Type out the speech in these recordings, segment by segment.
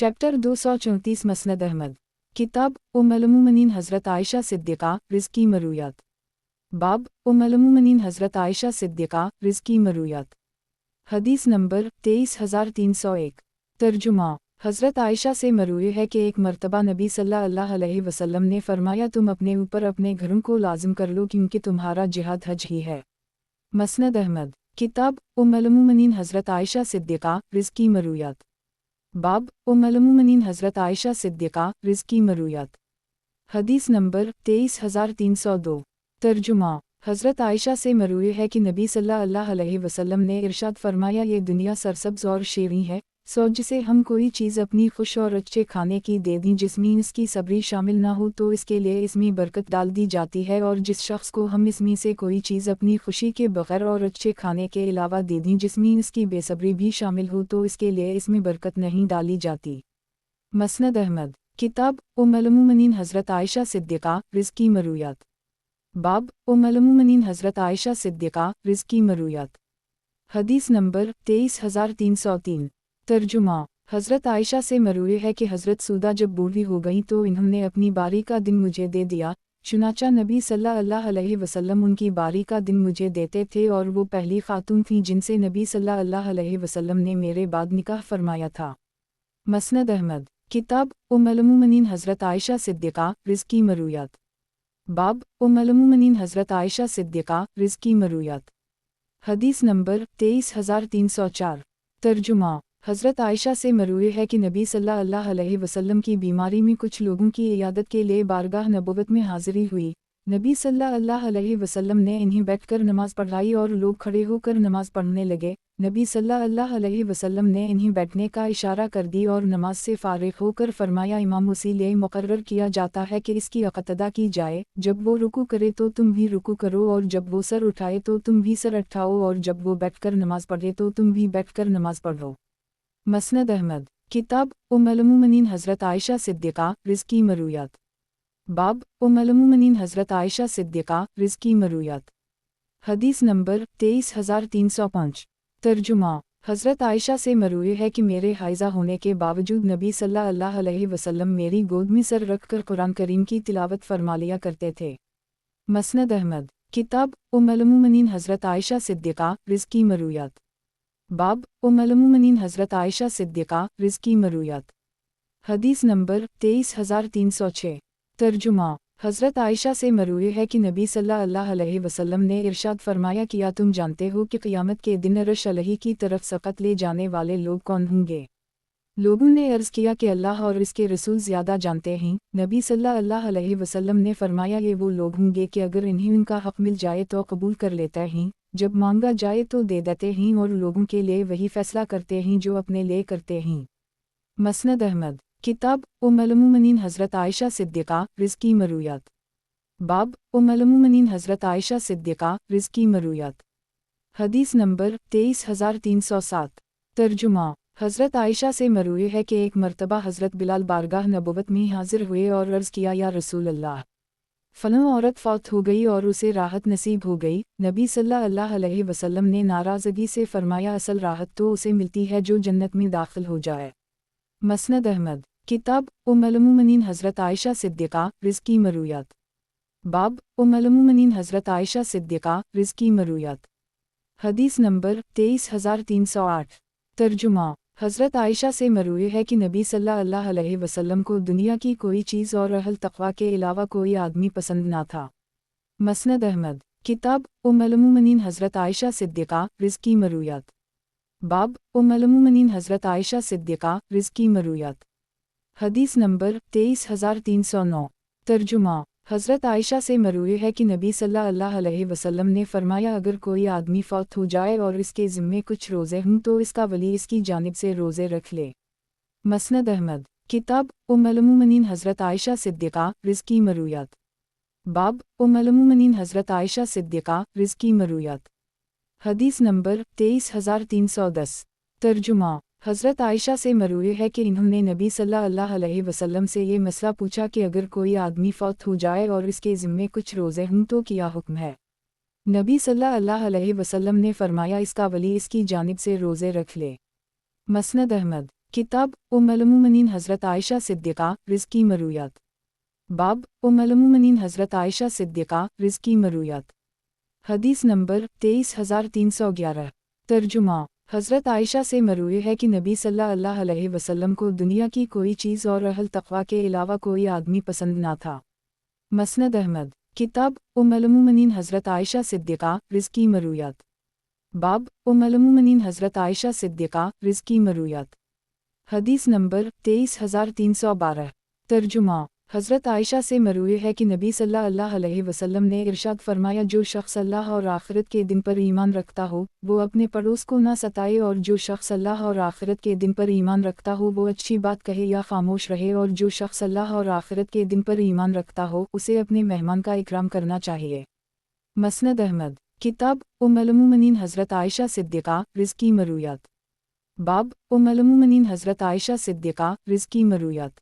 Chapter 234 मसनद Ahmad. किताब उम्मुल-मोमिनीन हज़रत आयशा सिद्दीक़ा रिज़्क़ी मरूयात। बाब उम्मुल-मोमिनीन हज़रत आयशा सिद्दीक़ा रिज़्क़ी मरूयात। हदीस नंबर 23301। तर्जुमा। हज़रत आयशा से मरूए है कि एक मरतबा नबी सल्लल्लाहु अलैहि वसल्लम ने फरमाया, तुम अपने ऊपर अपने घरों को लाज़िम कर लो क्योंकि तुम्हारा जिहाद हज ही है। मसनद अहमद। किताब उम्मुल-मोमिनीन हज़रत आयशा सिद्दीक़ा रिज़्क़ी मरूयात। बाब उम्मुल-मोमिनीन हज़रत आयशा सिद्दीक़ा रिज़्क़ी मरूयात। हदीस नंबर 23302। तर्जुमा। हज़रत आयशा से मरूए है कि नबी सल्लल्लाहु अलैहि वसल्लम ने इरशाद फरमाया, ये दुनिया सरसब्ज़ और शेरीं है, सो जिसे हम कोई चीज़ अपनी खुश और अच्छे खाने की दे दी जिसमें इसकी सबरी शामिल ना हो तो इसके लिए इसमें बरकत डाल दी जाती है, और जिस शख्स को हम इसमें से कोई चीज़ अपनी खुशी के बग़ैर और अच्छे खाने के अलावा दे दी जिसमें इसकी बेसब्री भी शामिल हो तो इसके लिए इसमें बरकत नहीं डाली जाती। मसनद अहमद। किताब उम्मुल-मोमिनीन हज़रत आयशा सिद्दीक़ा रिज़्क़ी मरूयात। बाब उम्मुल-मोमिनीन हज़रत आयशा सिद्दीक़ा रिज़्क़ी मरूयात। हदीस नंबर 23303। तर्जुमा। हज़रत आयशा से मरूए है कि हज़रत सौदा जब बूढ़ी हो गईं तो इन्होंने अपनी बारी का दिन मुझे दे दिया, चुनांचे नबी सल्लल्लाहु अलैहि वसल्लम उनकी बारी का दिन मुझे देते थे, और वो पहली खातून थीं जिनसे नबी सल्लल्लाहु अलैहि वसल्लम ने मेरे बाद निकाह फरमाया था। मसनद अहमद। किताब उम्मुल-मोमिनीन हज़रत आयशा सिद्दीक़ा रिज़्क़ी मरूयात। बाब उम्मुल-मोमिनीन हज़रत आयशा सिद्दीक़ा रिज़्क़ी मरूयात। हदीस नंबर 23304। तर्जुमा। हज़रत आयशा से मरूए है कि नबी सल्लल्लाहु अलैहि वसल्लम की बीमारी में कुछ लोगों की इयादत के लिए बारगाह नबुव्वत में हाज़िरी हुई। नबी सल्लल्लाहु अलैहि वसल्लम ने इन्हें बैठकर नमाज़ पढ़ाई और लोग खड़े होकर नमाज़ पढ़ने लगे। नबी सल्लल्लाहु अलैहि वसल्लम ने इन्हें बैठने का इशारा कर दी और नमाज से फ़ारिग़ होकर फरमाया, इमाम उसी लिए मुक़र्रर किया जाता है कि इसकी इक़्तिदा की जाए, जब वो रुकू करे तो तुम भी रुकू करो, और जब वो सर उठाए तो तुम भी सर उठाओ, और जब वो बैठकर नमाज़ पढ़े तो तुम भी बैठकर नमाज़ पढ़ो। मसनद अहमद। किताब उम्मुल-मोमिनीन हज़रत आयशा सिद्दीक़ा रिज़्क़ी मरूयात। बाब उम्मुल-मोमिनीन हज़रत आयशा सिद्दीक़ा रिज़्क़ी मरूयात। हदीस नंबर 23305। तर्जुमा। हज़रत आयशा से मरूए है कि मेरे हाइज़ा होने के बावजूद नबी सल्लल्लाहु अलैहि वसल्लम मेरी गोद में सर रख कर कुरान करीम की तिलावत फरमा लिया करते थे। मसनद अहमद। किताब उम्मुल-मोमिनीन हज़रत आयशा सिद्दीक़ा रिज़्क़ी मरूयात। बाब उम्मुल-मोमिनीन हज़रत आयशा सिद्दीक़ा रिज़्क़ी मरूयात। हदीस नंबर 23306। तर्जुमा। हज़रत आयशा से मरूए है कि नबी सल्लल्लाहु अलैहि वसल्लम ने इरशाद फरमाया, किया तुम जानते हो कि क़यामत के दिन अर्श अलैहि की तरफ सकत ले जाने वाले लोग कौन होंगे? लोगों ने अर्ज़ किया कि अल्लाह और इसके रसूल ज़्यादा जानते हैं। नबी सल्लल्लाहु अलैहि वसल्लम ने फरमाया, ये वो लोग होंगे कि अगर इन्हें उनका हक़ मिल जाए तो कबूल कर लेते हैं, जब मांगा जाए तो दे देते हैं, और लोगों के लिए वही फ़ैसला करते हैं जो अपने लिए करते हैं। मसनद अहमद। किताब उम्मुल-मोमिनीन हज़रत आयशा सिद्दीक़ा रिज़्क़ी मरूयात। बाब उम्मुल-मोमिनीन हज़रत आयशा सिद्दीक़ा रिज़्क़ी मरूयात। हदीस नंबर 23307। तर्जुमा। हज़रत आयशा से मरूए है कि एक मरतबा हज़रत बिलाल बारगाह नबुव्वत में हाज़िर हुए और अर्ज़ किया, या रसूल अल्लाह, फ़लाँ औरत फ़ौत हो गई और उसे राहत नसीब हो गई। नबी सल्लल्लाहु अलैहि वसल्लम ने नाराज़गी से फरमाया, असल राहत तो उसे मिलती है जो जन्नत में दाखिल हो जाए। मसनद अहमद। किताब उम्मुल-मोमिनीन हज़रत आयशा सिद्दीक़ा रिज़्क़ी मरूयात। बाब उम्मुल-मोमिनीन हज़रत आयशा सिद्दीक़ा रिज़्क़ी मरूयात। हदीस नंबर 23308। तर्जुमा। हज़रत आयशा से मरूए है कि नबी सल्लल्लाहु अलैहि वसल्लम को दुनिया की कोई चीज़ और अहल तक़वा के अलावा कोई आदमी पसंद ना था। मसनद अहमद। किताब उम्मुल-मोमिनीन हज़रत आयशा सिद्दीक़ा रिज़्क़ी मरूयात। बाब उम्मुल-मोमिनीन हज़रत आयशा सिद्दीक़ा रिज़्क़ी मरूयात। हदीस नंबर 23309। तर्जुमा। हज़रत आयशा से मरूए है कि नबी सल्लल्लाहु अलैहि वसल्लम ने फरमाया, अगर कोई आदमी फ़ौत हो जाए और इसके ज़िम्मे कुछ रोज़े हों तो इसका वली इसकी जानिब से रोज़े रख ले। मसनद अहमद। किताब उम्मुल-मोमिनीन हज़रत आयशा सिद्दीक़ा रिज़्क़ी मरूयात। बाब उम्मुल-मोमिनीन हज़रत आयशा सिद्दीक़ा रिज़्क़ी मरूयात। हदीस नंबर 23310। तर्जुमा। हज़रत आयशा से मरूए है कि इन्होंने नबी सल्लल्लाहु अलैहि वसल्लम से ये मसला पूछा कि अगर कोई आदमी फ़ौत हो जाए और इसके ज़िम्मे कुछ रोज़े हों तो क्या हुक्म है? नबी सल्लल्लाहु अलैहि वसल्लम ने फरमाया, इसका वली इसकी जानिब से रोज़े रख ले। मसनद अहमद। किताब उम्मुल-मोमिनीन हज़रत आयशा सिद्दीक़ा रिज़्क़ी मरूयात। बाब उम्मुल-मोमिनीन हज़रत आयशा सिद्दीक़ा रिज़्क़ी मरूयात। हदीस नंबर 23311। तर्जुमा। हज़रत आयशा से मरूए है कि नबी सल्लल्लाहु अलैहि वसल्लम को दुनिया की कोई चीज़ और अहल तक़वा के अलावा कोई आदमी पसंद ना था। मसनद अहमद। किताब उम्मुल-मोमिनीन हज़रत आयशा सिद्दीक़ा रिज़्क़ी मरूयात। बाब उम्मुल-मोमिनीन हज़रत आयशा सिद्दीक़ा रिज़्क़ी मरूयात। हदीस नंबर 23312। तर्जुमा। हज़रत आयशा से मरूए है कि नबी सल्लल्लाहु अलैहि वसल्लम ने इरशाद फरमाया, जो शख्स अल्लाह और आखिरत के दिन पर ईमान रखता हो वो अपने पड़ोस को ना सताए, और जो शख्स अल्लाह और आखिरत के दिन पर ईमान रखता हो वो अच्छी बात कहे या खामोश रहे, और जो शख्स अल्लाह और आखिरत के दिन पर ईमान रखता हो उसे अपने मेहमान का इकराम करना चाहिए। मसनद अहमद। किताब उम्मुल-मोमिनीन हज़रत आयशा सिद्दीक़ा रिज़्क़ी मरूयात। बाब उम्मुल-मोमिनीन हज़रत आयशा सिद्दीक़ा रिज़्क़ी मरूयात।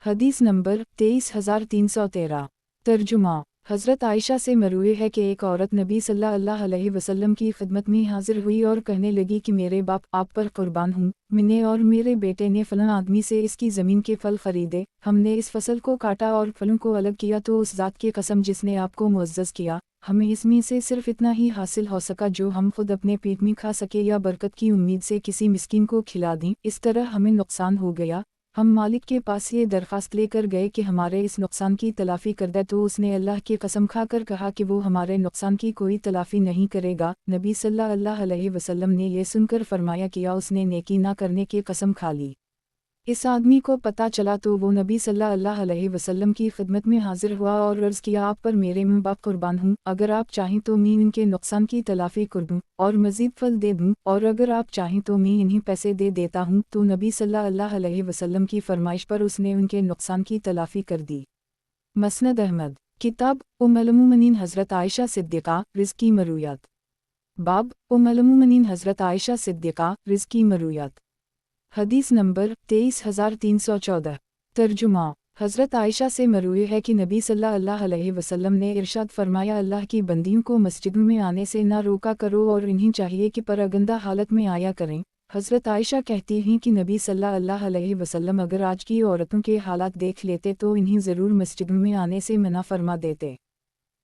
हदीस नंबर 23313। तर्जुमा। हज़रत आयशा से मरूए है कि एक औरत नबी सल्लल्लाहु अलैहि वसल्लम की खिदमत में हाजिर हुई और कहने लगी कि मेरे बाप आप पर कुर्बान हूँ, मैंने और मेरे बेटे ने फ़लाँ आदमी से इसकी ज़मीन के फल ख़रीदे, हमने इस फसल को काटा और फलों को अलग किया, तो उस ज़ात की कसम जिसने आपको मुअज़्ज़ज़ किया, हमें इसमें से सिर्फ़ इतना ही हासिल हो सका जो हम खुद अपने पेट में खा सके या बरकत की उम्मीद से किसी मिस्कीन को खिला दें, इस तरह हमें नुकसान हो गया। हम मालिक के पास ये दरख्वास्त लेकर गए कि हमारे इस नुकसान की तलाफ़ी कर दे, तो उसने अल्लाह की कसम खाकर कहा कि वो हमारे नुकसान की कोई तलाफ़ी नहीं करेगा। नबी सल्लल्लाहु अलैहि वसल्लम ने यह सुनकर फरमाया, किया उसने नेकी ना करने की कसम खा ली। इस आदमी को पता चला तो वो नबी सल्लल्लाहु अलैहि वसल्लम की खिदमत में हाजिर हुआ और अर्ज़ किया, आप पर मेरे माँ बाप कुर्बान हूँ, अगर आप चाहें तो मैं इनके नुकसान की तलाफ़ी कर दूँ और मज़ीद फल दे दूँ, और अगर आप चाहें तो मैं इन्हें पैसे दे देता हूँ। तो नबी सल्लल्लाहु अलैहि वसल्लम की फरमाइश पर उसने उनके नुकसान की तलाफ़ी कर दी। मसनद अहमद। किताब उम्मुल-मोमिनीन हज़रत आयशा सिद्दीक़ा रिज़्क़ी मरूयात। बाब उम्मुल-मोमिनीन हज़रत आयशा सिद्दीक़ा रिज़्क़ी मरूयात। हदीस नंबर 23314। तर्जुमा। हज़रत आयशा से मरूए है कि नबी सल्लल्लाहु अलैहि वसल्लम ने इरशाद फरमाया, अल्लाह की बंदियों को मस्जिदों में आने से ना रोका करो और इन्हें चाहिए कि परगंदा हालत में आया करें। हज़रत आयशा कहती हैं कि नबी सल्लल्लाहु अलैहि वसल्लम अगर आज की औरतों के हालात देख लेते तो इन्हें ज़रूर मस्जिदों में आने से मना फरमा देते।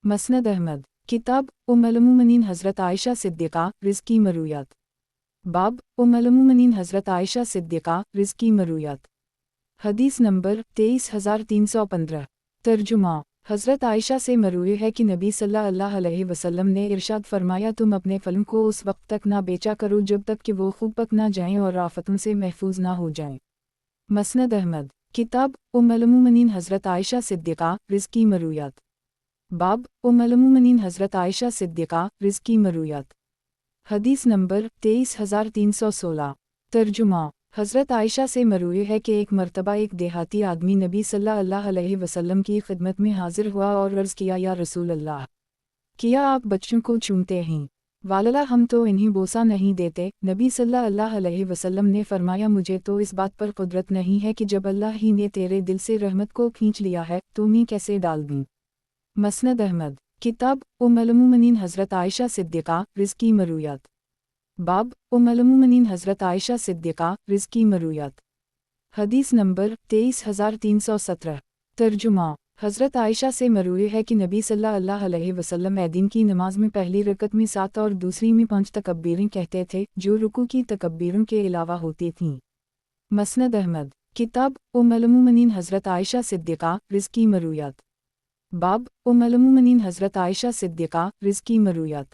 मसनद अहमद। किताब उम्मुल-मोमिनीन हज़रत आयशा सिद्दीक़ा रिज़्क़ी मरूयात। बाब उम्मुल-मोमिनीन हज़रत आयशा सिद्दीक़ा रिज़्क़ी मरूयात। हदीस नंबर 23315। तर्जुमा। हज़रत आयशा से मरूए है कि नबी सल्लल्लाहु अलैहि वसल्लम ने इरशाद फरमाया, तुम अपने फलों को उस वक्त तक ना बेचा करो जब तक कि वो खूब पक ना जाएं और आफतों से महफूज ना हो जाएं। मसनद अहमद। किताब उम्मुल-मोमिनीन हज़रत आयशा सिद्दीक़ा रिज़्क़ी मरूयात। बाब उम्मुल-मोमिनीन हज़रत आयशा सिद्दीक़ा रिज़्क़ी मरूयात। हदीस नंबर 23316। तर्जुमा। हज़रत आयशा से मरूए है कि एक मरतबा एक देहाती आदमी नबी सल्लल्लाहु अलैहि वसल्लम की खिदमत में हाजिर हुआ और अर्ज़ किया, या रसूल अल्लाह, किया आप बच्चों को चूमते हैं? वालला हम तो इन्हें बोसा नहीं देते। नबी सल्लल्लाहु अलैहि वसल्लम ने फरमाया, मुझे तो इस बात पर कुदरत नहीं है कि जब अल्लाह ही ने तेरे दिल से रहमत को खींच लिया है तो मैं कैसे डाल दूँ। मसनद अहमद। किताब उम्मुल-मोमिनीन हज़रत आयशा सिद्दीक़ा रिज़्क़ी मरूयात। बाब उम्मुल-मोमिनीन हज़रत आयशा सिद्दीक़ा रिज़्क़ी मरूयात। हदीस नंबर 23317। तर्जुमा। हज़रत आयशा से मरूए है कि नबी सल्लल्लाहु अलैहि वसल्लम ऐदीन की नमाज में पहली रकत में 7 और दूसरी में 5 तकब्बीरें कहते थे, जो रुकू की तकब्बीरों के अलावा होती थीं। मसनद अहमद। किताब उम्मुल-मोमिनीन हज़रत आयशा सिद्दीक़ा रिज़्क़ी मरूयात। बाब उम्मुल-मोमिनीन हज़रत आयशा सिद्दीक़ा रिज़्क़ी मरूयात।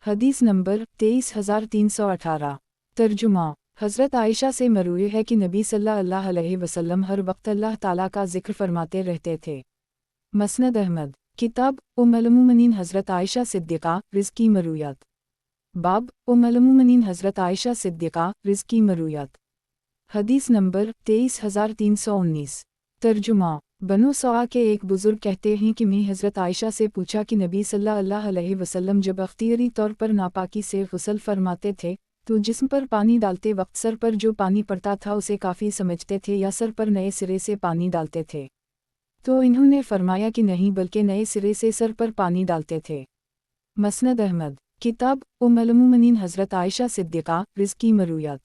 हदीस नंबर 23318। तर्जुमा। हज़रत आयशा से मरूए है कि नबी सल्लल्लाहु अलैहि वसल्लम हर वक्त अल्लाह ताला का ज़िक्र फरमाते रहते थे। मसनद अहमद। किताब उम्मुल-मोमिनीन हज़रत आयशा सिद्दीक़ा रिज़्क़ी मरूयात। बाब उम्मुल-मोमिनीन हज़रत आयशा सिद्दीक़ा रिज़्क़ी मरूयात। हदीस नंबर 23319। तर्जुमा। बनु सवा के एक बुज़ुर्ग कहते हैं कि मैं हज़रत आयशा से पूछा कि नबी सल्लल्लाहु अलैहि वसल्लम जब अख्तियारी तौर पर नापाकी से गुस्ल फरमाते थे तो जिस्म पर पानी डालते वक्त सर पर जो पानी पड़ता था उसे काफ़ी समझते थे या सर पर नए सिरे से पानी डालते थे? तो इन्होंने फरमाया कि नहीं, बल्कि नए सिरे से सर पर पानी डालते थे। मसनद अहमद। किताब उम्मुल-मोमिनीन हज़रत आयशा सिद्दीक़ा रिज़्क़ी मरूयात।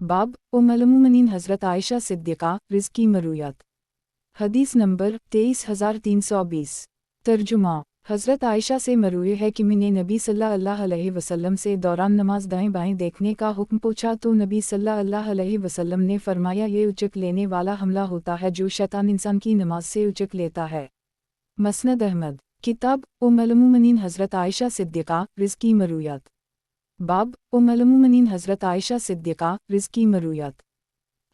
बाब उम्मुल-मोमिनीन हज़रत आयशा सिद्दीक़ा रिज़्क़ी मरूयात। हदीस नंबर 23320। तर्जुमा। हज़रत आयशा से मरूए है कि मैंने नबी सल्लल्लाहु अलैहि वसल्लम से दौरान नमाज दाएं बाएं देखने का हुक्म पूछा तो नबी सल्लल्लाहु अलैहि वसल्लम ने फरमाया, ये उचक लेने वाला हमला होता है जो शैतान इंसान की नमाज से उचक लेता है। मसनद अहमद। किताब उम्मुल-मोमिनीन हज़रत आयशा सिद्दीक़ा रिज़्क़ी मरूयात। बाब उम्मुल-मोमिनीन हज़रत आयशा सिद्दीक़ा रिज़्क़ी मरूयात।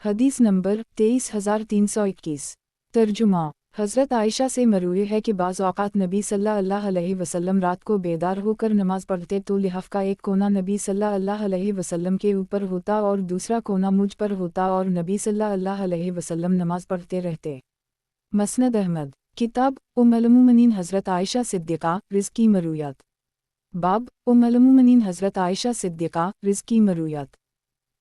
हदीस नंबर 23321। तर्जुमा। हज़रत आयशा से मरूए है कि बाज़ औक़ात नबी सल्लल्लाहु अलैहि वसल्लम रात को बेदार होकर नमाज़ पढ़ते तो लिहाफ़ का एक कोना नबी सल्लल्लाहु अलैहि वसल्लम के ऊपर होता और दूसरा कोना मुझ पर होता और नबी सल्लल्लाहु अलैहि वसल्लम नमाज़ पढ़ते रहते। मसनद अहमद। किताब उम्मुल-मोमिनीन हज़रत आयशा सिद्दीक़ा रिज़्क़ी मरूयात। बाब उम्मुल-मोमिनीन हज़रत आयशा सिद्दीक़ा रिज़्क़ी मरूयात।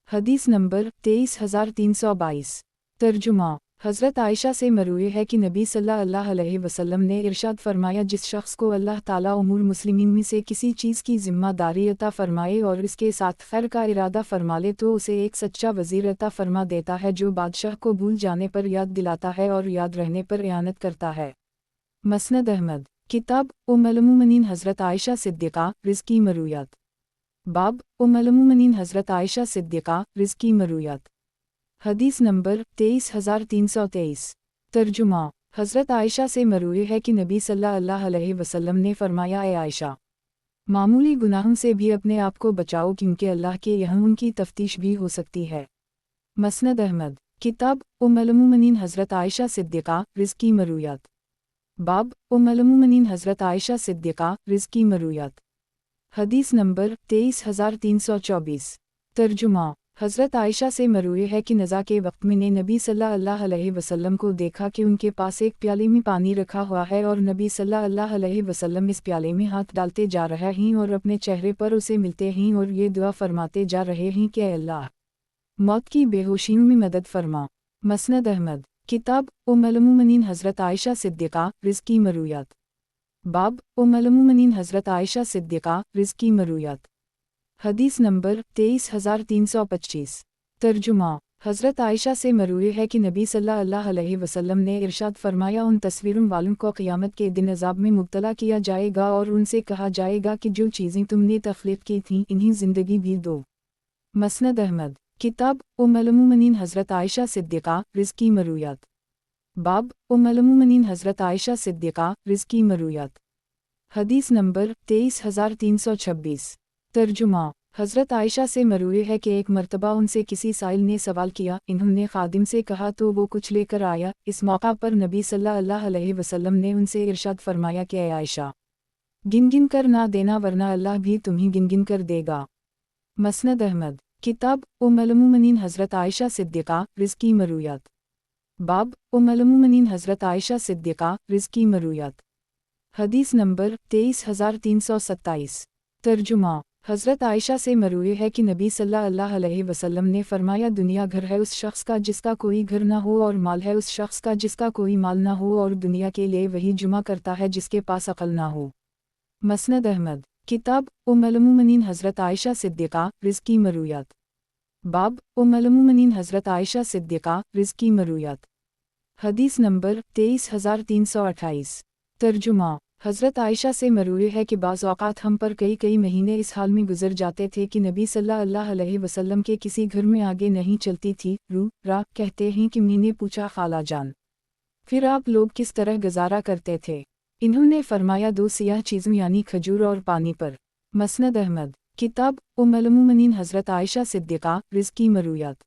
हदीस नंबर 23322। तर्जुमा। हज़रत आयशा से मरूए है कि नबी सल्लल्लाहु अलैहि वसल्लम ने इरशाद फरमाया, जिस शख्स को अल्लाह ताला उमूर मुस्लिमीन में से किसी चीज़ की ज़िम्मेदारी अता फरमाए और इसके साथ खैर का इरादा फरमा ले तो उसे एक सच्चा वज़ीर अता फरमा देता है जो बादशाह को भूल जाने पर याद दिलाता है और याद रहने पर इआनत करता है। मसनद अहमद। किताब उम्मुल-मोमिनीन हज़रत आयशा सिद्दीक़ा रिज़्क़ी मरूयात। बाब उम्मुल-मोमिनीन हज़रत आयशा सिद्दीक़ा रिज़्क़ी मरूयात। हदीस नंबर 23323। तर्जुमा। हज़रत आयशा से मरूए है कि नबी सल्लल्लाहु अलैहि वसल्लम ने फरमाया, ए आयशा, मामूली गुनाहों से भी अपने आप को बचाओ क्योंकि अल्लाह के यहाँ उनकी तफ्तीश भी हो सकती है। मसनद अहमद। किताब उम्मुल-मोमिनीन हज़रत आयशा सिद्दीक़ा रिज़्क़ी मरूयात। बाब उम्मुल-मोमिनीन हज़रत आयशा सिद्दीक़ा रिज़्क़ी मरूयात। हदीस नंबर 23324। तर्जुमा। हज़रत आयशा से मरूए है कि नज़ा के वक्त मैंने नबी सल्लल्लाहु अलैहि वसल्लम को देखा कि उनके पास एक प्याले में पानी रखा हुआ है और नबी सल्लल्लाहु अलैहि वसल्लम इस प्याले में हाथ डालते जा रहे हैं और अपने चेहरे पर उसे मिलते हैं और ये दुआ फरमाते जा रहे हैं कि अल्लाह, मौत की बेहोशियों में मदद फरमा। मसनद अहमद। किताब उम्मुल-मोमिनीन हज़रत आयशा सिद्दीक़ा रिज़्क़ी मरूयात। बाब उम्मुल-मोमिनीन हज़रत आयशा सिद्दीक़ा रिज़्क़ी मरूयात। हदीस नंबर 23325। तर्जुमा। हज़रत आयशा से मरूए है कि नबी सल्लल्लाहु अलैहि वसल्लम ने इरशाद फरमाया, उन तस्वीरों वालों को क़यामत के दिन अज़ाब में मुब्तला किया जाएगा और उनसे कहा जाएगा कि जो चीज़ें तुमने तख्लीक़ की थीं इन्हीं ज़िंदगी भी दो। मसनद अहमद। किताब उम्मुल-मोमिनीन हज़रत आयशा सिद्दीक़ा रिज़्क़ी मरूयात। बाब उम्मुल-मोमिनीन हज़रत आयशा सिद्दीक़ा रिज़्क़ी मरूयात। हदीस नंबर 23326। तर्जुमा। हज़रत आयशा से मरूए है कि एक मर्तबा उनसे किसी साइल ने सवाल किया, इन्होंने खादिम से कहा तो वो कुछ लेकर आया। इस मौका पर नबी सल्लल्लाहु अलैहि वसल्लम ने उनसे इरशाद फरमाया कि ए आयशा, गिन गिन कर ना देना वरना अल्लाह भी तुम्हें गिन गिन कर देगा। मसनद अहमद। किताब उम्मुल-मोमिनीन हज़रत आयशा सिद्दीक़ा रिज़्क़ी मरूयात। बाब उम्मुल-मोमिनीन हज़रत आयशा सिद्दीक़ा रिज़्क़ी मरूयात। हदीस नंबर 23327। तर्जुमा। हज़रत आयशा से मरूए है कि नबी सल्लल्लाहु अलैहि वसल्लम ने फरमाया, दुनिया घर है उस शख्स का जिसका कोई घर ना हो और माल है उस शख्स का जिसका कोई माल ना हो और दुनिया के लिए वही जुमा करता है जिसके पास अक़ल ना हो। मसनद अहमद। किताब उम्मुल-मोमिनीन हज़रत आयशा सिद्दीक़ा रिज़्क़ी मरूयात। बाब उम्मुल-मोमिनीन हज़रत आयशा सिद्दीक़ा रिज़्क़ी मरूयात। हदीस नंबर 23328। तर्जुमा। हज़रत आयशा से मरूए है कि बाज़ औक़ात हम पर कई कई महीने इस हाल में गुज़र जाते थे कि नबी सल्लल्लाहु अलैहि वसल्लम के किसी घर में आगे नहीं चलती थी। रा कहते हैं कि मैंने पूछा, खाला जान, फिर आप लोग किस तरह गुज़ारा करते थे? इन्होंने फरमाया, दो सियाह चीज़ों यानी खजूर और पानी पर। मसनद अहमद। किताब उम्मुल-मोमिनीन हज़रत आयशा सिद्दीक़ा रिज़्क़ी मरूयात।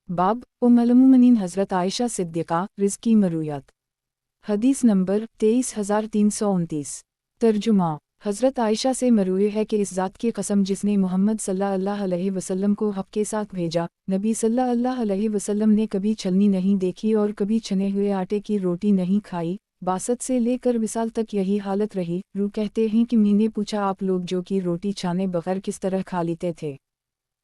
बाब उम्मुल-मोमिनीन हज़रत आयशा सिद्दीक़ा रिज़्क़ी मरूयात। हदीस नंबर 23329। तर्जुमा। हज़रत आयशा से मरूए है कि इस ज़ात की कसम जिसने मोहम्मद सल्लल्लाहु अलैहि वसल्लम को हक़ के साथ भेजा, नबी सल्लल्लाहु अलैहि वसल्लम ने कभी छलनी नहीं देखी और कभी छने हुए आटे की रोटी नहीं खाई। बासत से लेकर विसाल तक यही हालत रही। कहते हैं कि मैंने पूछा, आप लोग जो की रोटी छाने बगैर किस तरह खा लेते थे?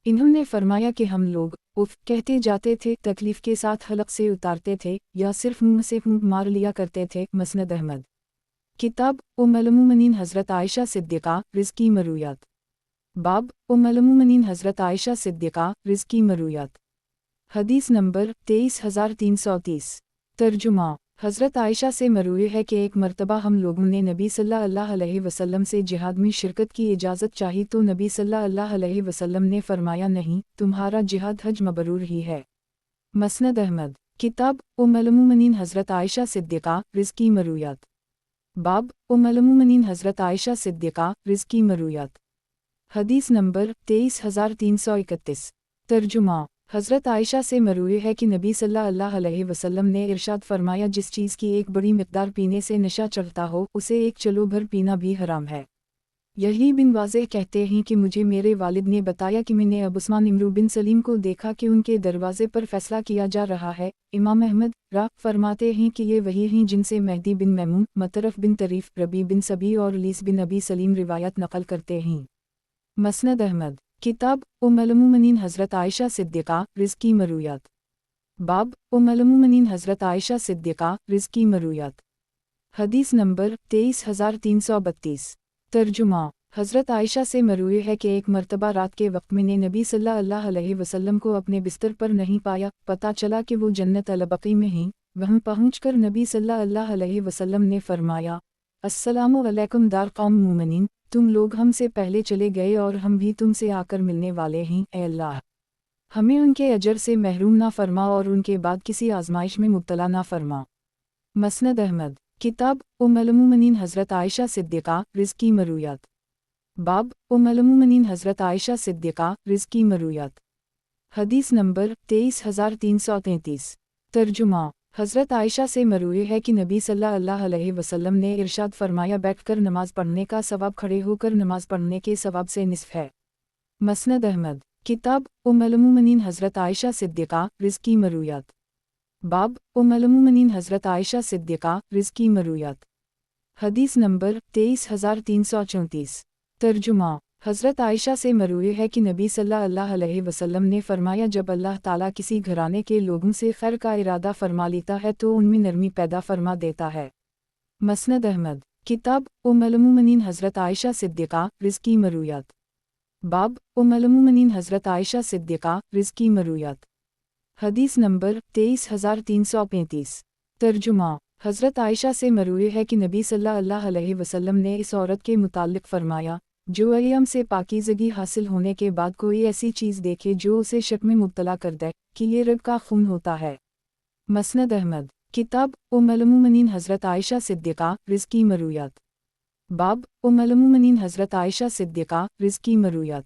इन्होंने फरमाया कि हम लोग उफ कहते जाते थे, तकलीफ़ के साथ हलक से उतारते थे या सिर्फ मुंह से फूंक मार लिया करते थे। मसनद अहमद। किताब उम्मुल-मोमिनीन हज़रत आयशा सिद्दीक़ा रिज़्क़ी मरूयात। बाब उम्मुल-मोमिनीन हज़रत आयशा सिद्दीक़ा रिज़्की मरूयात। हदीस नंबर 23330। तर्जुमा। हज़रत आयशा से मरूए है कि एक मर्तबा हम लोगों ने नबी सल्लल्लाहु अलैहि वसल्लम से जिहाद में शिरकत की इजाज़त चाही तो नबी सल्लल्लाहु अलैहि वसल्लम ने फरमाया नहीं, तुम्हारा जिहाद हज मबरूर ही है। मसनद अहमद। किताब उम्मुल-मोमिनीन हज़रत आयशा सिद्दीक़ा रिज़्की मरूयात। बाब उम्मुल-मोमिनीन हज़रत आयशा सिद्दीक़ा रिज़्की मरूयात। हदीस नंबर 23331। तर्जुमा। हज़रत आयशा से मरूए है कि नबी सल्लल्लाहु अलैहि वसल्लम ने इरशाद फरमाया जिस चीज़ की एक बड़ी मिक़दार पीने से नशा चढ़ता हो उसे एक चलो भर पीना भी हराम है। यही बिन वाज़ेह कहते हैं कि मुझे मेरे वालिद ने बताया कि मैंने अब उस्मान इमरू बिन सलीम को देखा कि उनके दरवाज़े पर फ़ैसला किया जा रहा है। इमाम अहमद फरमाते हैं कि ये वही हैं जिनसे मेहदी बिन मैमून, मतरफ़ बिन तरीफ़, रबी बिन सभी और लीस बिन अबी सलीम रिवायत नक़ल करते हैं। मसनद अहमद। किताब उम्मुल-मोमिनीन हज़रत आयशा सिद्दीक़ा रिज़्की मरूयात। बाब उम्मुल-मोमिनीन हज़रत आयशा सिद्दीक़ा रिज़्की मरूयात। हदीस नंबर 23332। तर्जुमा। हज़रत आयशा से मरूए है कि एक मर्तबा रात के वक्त मैंने नबी सल्लल्लाहु अलैहि वसल्लम को अपने बिस्तर पर नहीं पाया, पता चला कि वो जन्नत अल-बक़ी में हैं। वहाँ पहुँचकर नबी सल्लल्लाहु अलैहि वसल्लम ने फरमाया, अस्सलामु अलैकुम दार कौम मोमिनीन, तुम लोग हमसे पहले चले गए और हम भी तुमसे आकर मिलने वाले हैं। ए अल्लाह, हमें उनके अजर से महरूम ना फरमा और उनके बाद किसी आजमाइश में मुब्तला ना फरमा। मसनद अहमद। किताब उम्मुल-मोमिनीन हज़रत आयशा सिद्दीक़ा रिज़्की मरूयात। बाब उम्मुल-मोमिनीन हज़रत आयशा सिद्दीक़ा रिज़्की मरूयात। हदीस नंबर 23333। तर्जुमा। हज़रत आयशा से मरूए है कि नबी सल्लल्लाहु अलैहि वसल्लम ने इरशाद फरमाया बैठकर नमाज़ पढ़ने का सवाब खड़े होकर नमाज़ पढ़ने के सवाब से निस्फ़ है। मसनद अहमद। किताब उम्मुल-मोमिनीन हज़रत आयशा सिद्दीक़ा रिज़्की मरूयात। बाब उम्मुल-मोमिनीन हज़रत आयशा सिद्दीक़ा रिज़्की मरूयात। हदीस नंबर 23334। तर्जुमा। हज़रत आयशा से मरूए है कि नबी सल्लल्लाहु अलैहि वसल्लम ने फरमाया जब अल्लाह ताला किसी घराने के लोगों से खैर का इरादा फरमा लेता है तो उनमें नरमी पैदा फरमा देता है। मसनद अहमद। किताब उम्मुल-मोमिनीन हज़रत आयशा सिद्दीक़ा रिज़्की मरूयात। बाब उम्मुल-मोमिनीन हज़रत आयशा सिद्दीक़ा रिज़्की मरूयात। हदीस नंबर 23335। तर्जुमा। हज़रत आयशा से मरूए है कि नबी सल्लल्लाहु अलैहि वसल्लम ने इस औरत के मुताल्लिक़ फरमाया जो अय्याम से पाकीज़गी हासिल होने के बाद कोई ऐसी चीज़ देखे जो उसे शक में मुब्तला कर दे कि ये रब का खून होता है। मसनद अहमद। किताब उम्मुल-मोमिनीन हज़रत आयशा सिद्दीक़ा रिज़्की मरूयात। बाब उम्मुल-मोमिनीन हज़रत आयशा सिद्दीक़ा रिज़्की मरूयात।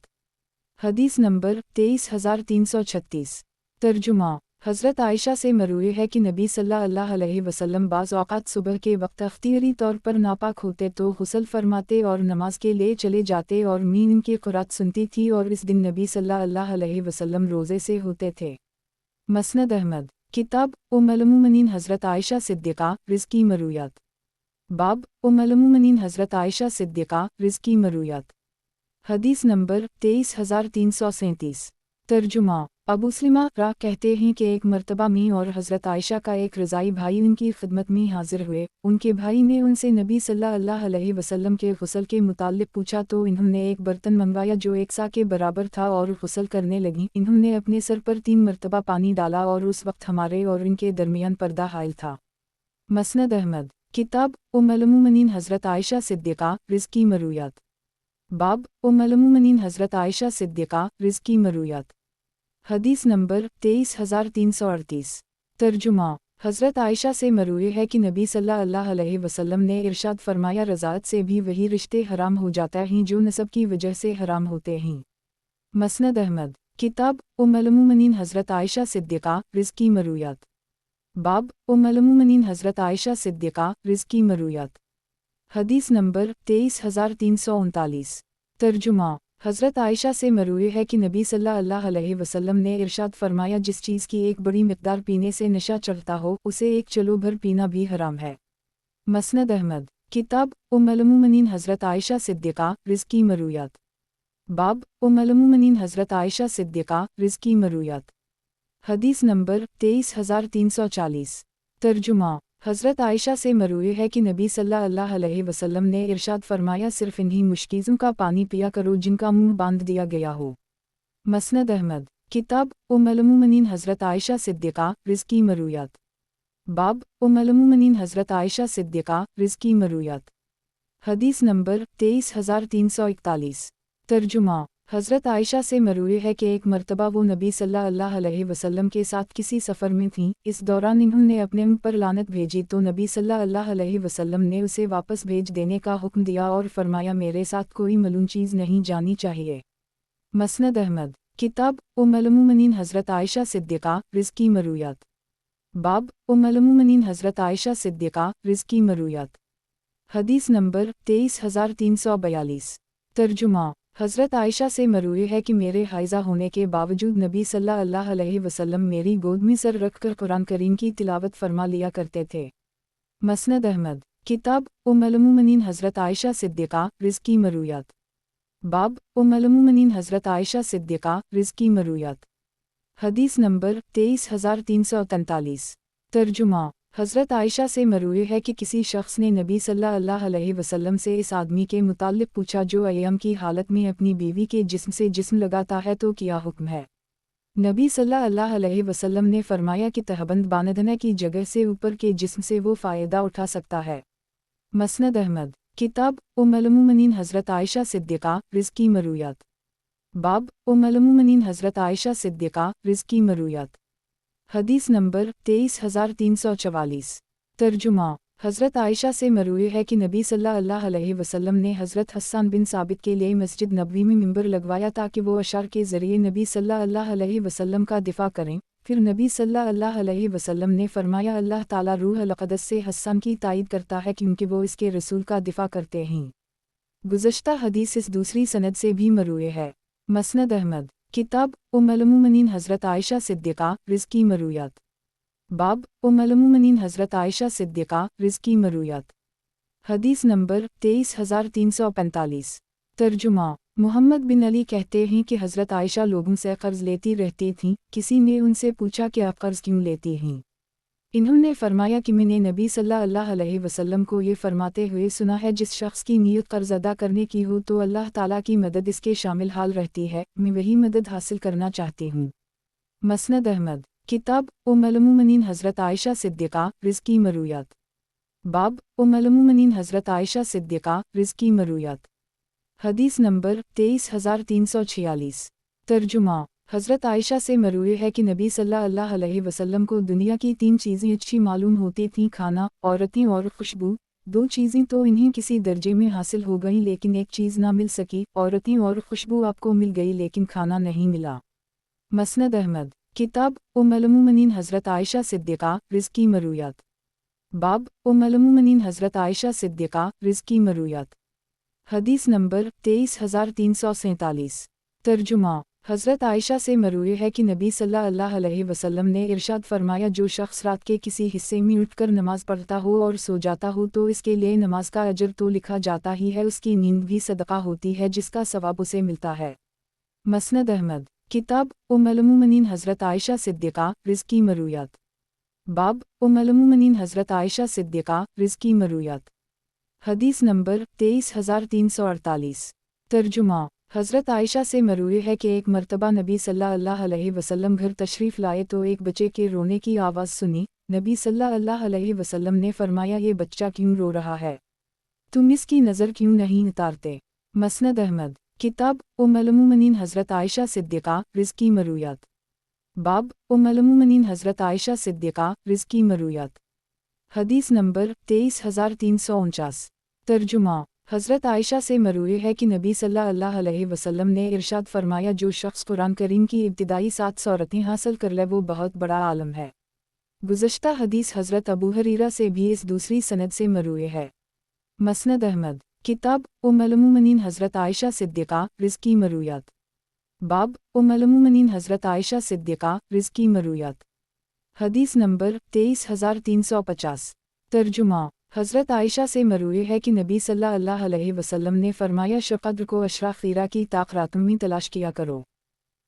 हदीस नंबर 23336। तर्जुमा। हज़रत आयशा से मरूए है कि नबी सल्लल्लाहु अलैहि वसल्लम बाज़ औक़ात सुबह के वक्त अख्तियारी तौर पर नापाक होते तो गुस्ल फरमाते और नमाज के लिए चले जाते और मैं इनकी क़ुरात सुनती थी और इस दिन नबी सल्लल्लाहु अलैहि वसल्लम रोज़े से होते थे। मसनद अहमद। किताब उम्मुल-मोमिनीन हज़रत आयशा सिद्दीक़ा रिज़्की मरूयात। बाब उम्मुल-मोमिनीन हज़रत आयशा सिद्दीक़ा रिज़्की मरूयात। हदीस नंबर 23337। तर्जुमा। अबू सलीमा कहते हैं कि एक मर्तबा मैं और हज़रत आयशा का एक रज़ाई भाई उनकी खिदमत में हाजिर हुए। उनके भाई ने उनसे नबी सल्लल्लाहु अलैहि वसल्लम के गुस्ल के मुताल्लिक़ पूछा तो इन्होंने एक बर्तन मंगवाया जो एक सा के बराबर था और गुस्ल करने लगी। इन्होंने अपने सर पर 3 मर्तबा पानी डाला और उस वक्त हमारे और इनके दरमियान पर्दा हाइल था। मसनद अहमद। किताब उम्मुल-मोमिनीन हज़रत आयशा सिद्दीक़ा रिज़्की मरूयात। बाब उम्मुल-मोमिनीन हज़रत आयशा सिद्दीक़ा रिज़्की मरूयात। हदीस नंबर 23338। तर्जुमा। हज़रत आयशा से मरूए है कि नबी सल्लल्लाहु अलैहि वसल्लम ने इरशाद फरमाया रज़ाअत से भी वही रिश्ते हराम हो जाते हैं जो नसब की वजह से हराम होते हैं। मसनद अहमद। किताब उम्मुल-मोमिनीन हज़रत आयशा सिद्दीक़ा रिज़्की मरूयात। बाब उम्मुल-मोमिनीन हज़रत आयशा सिद्दीक़ा रिज़्की मरूयात। हदीस नंबर 23339। तर्जुमा। हज़रत आयशा से मरूए है कि नबी सल्लल्लाहु अलैहि वसल्लम ने इरशाद फरमाया जिस चीज़ की एक बड़ी मिक़दार पीने से नशा चढ़ता हो उसे एक चलो भर पीना भी हराम है। मसनद अहमद। किताब उम्मुल-मोमिनीन हज़रत आयशा सिद्दीक़ा रिज़्की मरूयात। बाब उम्मुल-मोमिनीन हज़रत आयशा सिद्दीक़ा रिज़्की मरूयात। हदीस नंबर 23340। तर्जुमा। حضرت عائشہ سے مروی ہے کہ نبی صلی اللہ علیہ وسلم نے ارشاد فرمایا صرف انہی مشکیزوں کا پانی پیا کرو جن کا منہ باندھ دیا گیا ہو۔ مسند احمد، کتاب ام المومنین حضرت عائشہ صدیقہ رض کی مرویات، باب ام المومنین حضرت عائشہ صدیقہ رض کی مرویات، حدیث نمبر 23341۔ ترجمہ، حضرت عائشہ سے مروی ہے کہ ایک مرتبہ وہ نبی صلی اللہ علیہ وسلم کے ساتھ کسی سفر میں تھیں، اس دوران انہوں نے اپنے منہ پر لعنت بھیجی تو نبی صلی اللہ علیہ وسلم نے اسے واپس بھیج دینے کا حکم دیا اور فرمایا میرے ساتھ کوئی ملون چیز نہیں جانی چاہیے۔ مسند احمد، کتاب ام المومنین حضرت عائشہ صدیقہ رض کی مرویات، باب ام المومنین حضرت عائشہ صدیقہ رض کی مرویات، حدیث نمبر 23342۔ ترجمہ، حضرت عائشہ سے مروی ہے کہ میرے حائضہ ہونے کے باوجود نبی صلی اللہ علیہ وسلم میری گود میں سر رکھ کر قرآن کریم کی تلاوت فرما لیا کرتے تھے۔ مسند احمد، کتاب ام المومنین حضرت عائشہ صدیقہ رض کی مرویات، باب ام المومنین حضرت عائشہ صدیقہ رض کی مرویات، حدیث نمبر 23343۔ ترجمہ، حضرت عائشہ سے مروی ہے کہ کسی شخص نے نبی صلی اللہ علیہ وسلم سے اس آدمی کے متعلق پوچھا جو ایام کی حالت میں اپنی بیوی کے جسم سے جسم لگاتا ہے تو کیا حکم ہے؟ نبی صلی اللہ علیہ وسلم نے فرمایا کہ تہبند باندھنے کی جگہ سے اوپر کے جسم سے وہ فائدہ اٹھا سکتا ہے۔ مسند احمد، کتاب ام المومنین حضرت عائشہ صدیقہ رض کی مرویات، باب ام المومنین حضرت عائشہ صدیقہ رض کی مرویات، حدیث نمبر 23344۔ ترجمہ، حضرت عائشہ سے مروی ہے کہ نبی صلی اللہ علیہ وسلم نے حضرت حسان بن ثابت کے لیے مسجد نبوی میں ممبر لگوایا تاکہ وہ اشعار کے ذریعے نبی صلی اللہ علیہ وسلم کا دفاع کریں۔ پھر نبی صلی اللہ علیہ وسلم نے فرمایا اللہ تعالیٰ روح القدس سے حسان کی تائید کرتا ہے کیونکہ وہ اس کے رسول کا دفاع کرتے ہیں۔ گزشتہ حدیث اس دوسری سند سے بھی مروی ہے۔ مسند احمد، کتاب ام المومنین حضرت عائشہ صدیقہ رض کی مرویات، باب ام المومنین حضرت عائشہ صدیقہ رض کی مرویات، حدیث نمبر 23345۔ ترجمہ، محمد بن علی کہتے ہیں کہ حضرت عائشہ لوگوں سے قرض لیتی رہتی تھیں، کسی نے ان سے پوچھا کہ آپ قرض کیوں لیتی ہیں؟ انہوں نے فرمایا کہ میں نے نبی صلی اللہ علیہ وسلم کو یہ فرماتے ہوئے سنا ہے جس شخص کی نیت قرض ادا کرنے کی ہو تو اللہ تعالیٰ کی مدد اس کے شامل حال رہتی ہے، میں وہی مدد حاصل کرنا چاہتی ہوں۔ مسند احمد، کتاب ام المومنین حضرت عائشہ صدیقہ رض کی مرویات، باب ام المومنین حضرت عائشہ صدیقہ رض کی مرویات، حدیث نمبر 23346۔ ترجمہ، حضرت عائشہ سے مروی ہے کہ نبی صلی اللہ علیہ وسلم کو دنیا کی 3 چیزیں اچھی معلوم ہوتی تھیں، کھانا، عورتیں اور خوشبو۔ 2 چیزیں تو انہیں کسی درجے میں حاصل ہو گئیں لیکن ایک چیز نہ مل سکی، عورتیں اور خوشبو آپ کو مل گئی لیکن کھانا نہیں ملا۔ مسند احمد، کتاب ام المومنین حضرت عائشہ صدیقہ رض کی مرویات، باب ام المومنین حضرت عائشہ صدیقہ رض کی مرویات، حدیث نمبر 23347۔ ترجمہ، حضرت عائشہ سے مروی ہے کہ نبی صلی اللہ علیہ وسلم نے ارشاد فرمایا جو شخص رات کے کسی حصے میں اٹھ کر نماز پڑھتا ہو اور سو جاتا ہو تو اس کے لیے نماز کا اجر تو لکھا جاتا ہی ہے، اس کی نیند بھی صدقہ ہوتی ہے جس کا ثواب اسے ملتا ہے۔ مسند احمد، کتاب ام المومنین حضرت عائشہ صدیقہ رض کی مرویات، باب ام المومنین حضرت عائشہ صدیقہ رض کی مرویات، حدیث نمبر 23348۔ ترجمہ، حضرت عائشہ سے مروی ہے کہ ایک مرتبہ نبی صلی اللہ علیہ وسلم گھر تشریف لائے تو ایک بچے کے رونے کی آواز سنی۔ نبی صلی اللہ علیہ وسلم نے فرمایا یہ بچہ کیوں رو رہا ہے؟ تم اس کی نظر کیوں نہیں اتارتے؟ مسند احمد، کتاب ام المومنین حضرت عائشہ صدیقہ رض کی مرویات، باب ام المومنین حضرت عائشہ صدیقہ رض کی مرویات، حدیث نمبر 23349۔ ترجمہ، حضرت عائشہ سے مروی ہے کہ نبی صلی اللہ علیہ وسلم نے ارشاد فرمایا جو شخص قرآن کریم کی ابتدائی 7 سورتیں حاصل کر لے وہ بہت بڑا عالم ہے۔ گزشتہ حدیث حضرت ابو ہریرہ سے بھی اس دوسری سند سے مروی ہے۔ مسند احمد، کتاب ام المومنین حضرت عائشہ صدیقہ رض کی مرویات، باب ام المومنین حضرت عائشہ صدیقہ رض کی مرویات، حدیث نمبر 23350۔ ترجمہ، حضرت عائشہ سے مروی ہے کہ نبی صلی اللہ علیہ وسلم نے فرمایا شب قدر کو عشرہ خیرہ کی طاق راتوں میں تلاش کیا کرو۔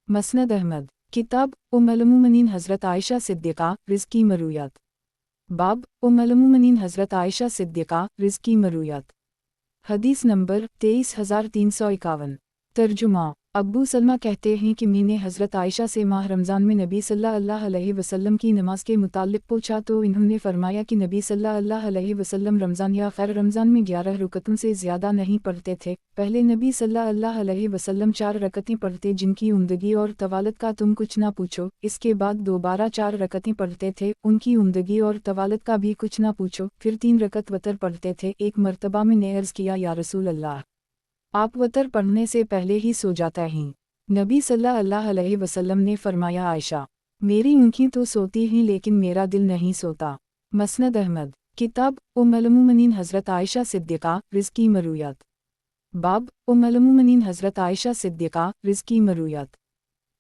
مسند احمد، کتاب ام المومنین حضرت عائشہ صدیقہ رض کی مرویات، बाब उम्मुल-मोमिनीन हज़रत आयशा सिद्दीक़ा रिज़्की मरूयात। हदीस नंबर 23,351। तर्जुमा। अब्बू सलमा कहते हैं कि मैंने हज़रत आयशा से माह रमज़ान में नबी सल्लल्लाहु अलैहि वसल्लम की नमाज के मुताल्लिक़ पूछा तो इन्होंने फरमाया कि नबी सल्लल्लाहु अलैहि वसल्लम रमज़ान या खैर रमज़ान में 11 रकअतों से ज़्यादा नहीं पढ़ते थे। पहले नबी सल्लल्लाहु अलैहि वसल्लम 4 रकअतें पढ़ते जिनकी उम्दगी और तवालत का तुम कुछ ना पूछो। इसके बाद दोबारा 4 रकअतें पढ़ते थे, उनकी उम्दगी और तवालत का भी कुछ ना पूछो। फिर 3 रकअत वतर पढ़ते थे। एक मरतबा मैंने अर्ज़ किया, या रसूल अल्लाह, आप वतर पढ़ने से पहले ही सो जाता हैं। नबी सल्लल्लाहु अलैहि वसल्लम ने फरमाया, आयशा, मेरी आँखें तो सोती हैं लेकिन मेरा दिल नहीं सोता। मसनद अहमद। किताब उम्मुल-मोमिनीन हज़रत आयशा सिद्दीक़ा रिज़्की मरूयात। बाब उम्मुल-मोमिनीन हज़रत आयशा सिद्दीक़ा रिज़्की मरूयात।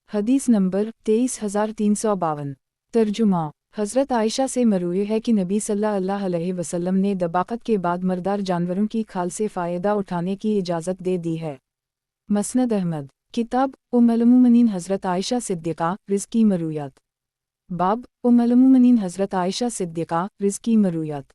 हदीस नंबर 23,352। तर्जुमा। हज़रत आयशा से मरूए है कि नबी सल्लल्लाहु अलैहि वसल्लम ने दबाक़त के बाद मर्दार जानवरों की खाल से फ़ायदा उठाने की इजाज़त दे दी है। मसनद अहमद। किताब उम्मुल-मोमिनीन हज़रत आयशा सिद्दीक़ा रिज़्की मरूयात। बाब उम्मुल-मोमिनीन हज़रत आयशा सिद्दीक़ा रिज़्की मरूयात।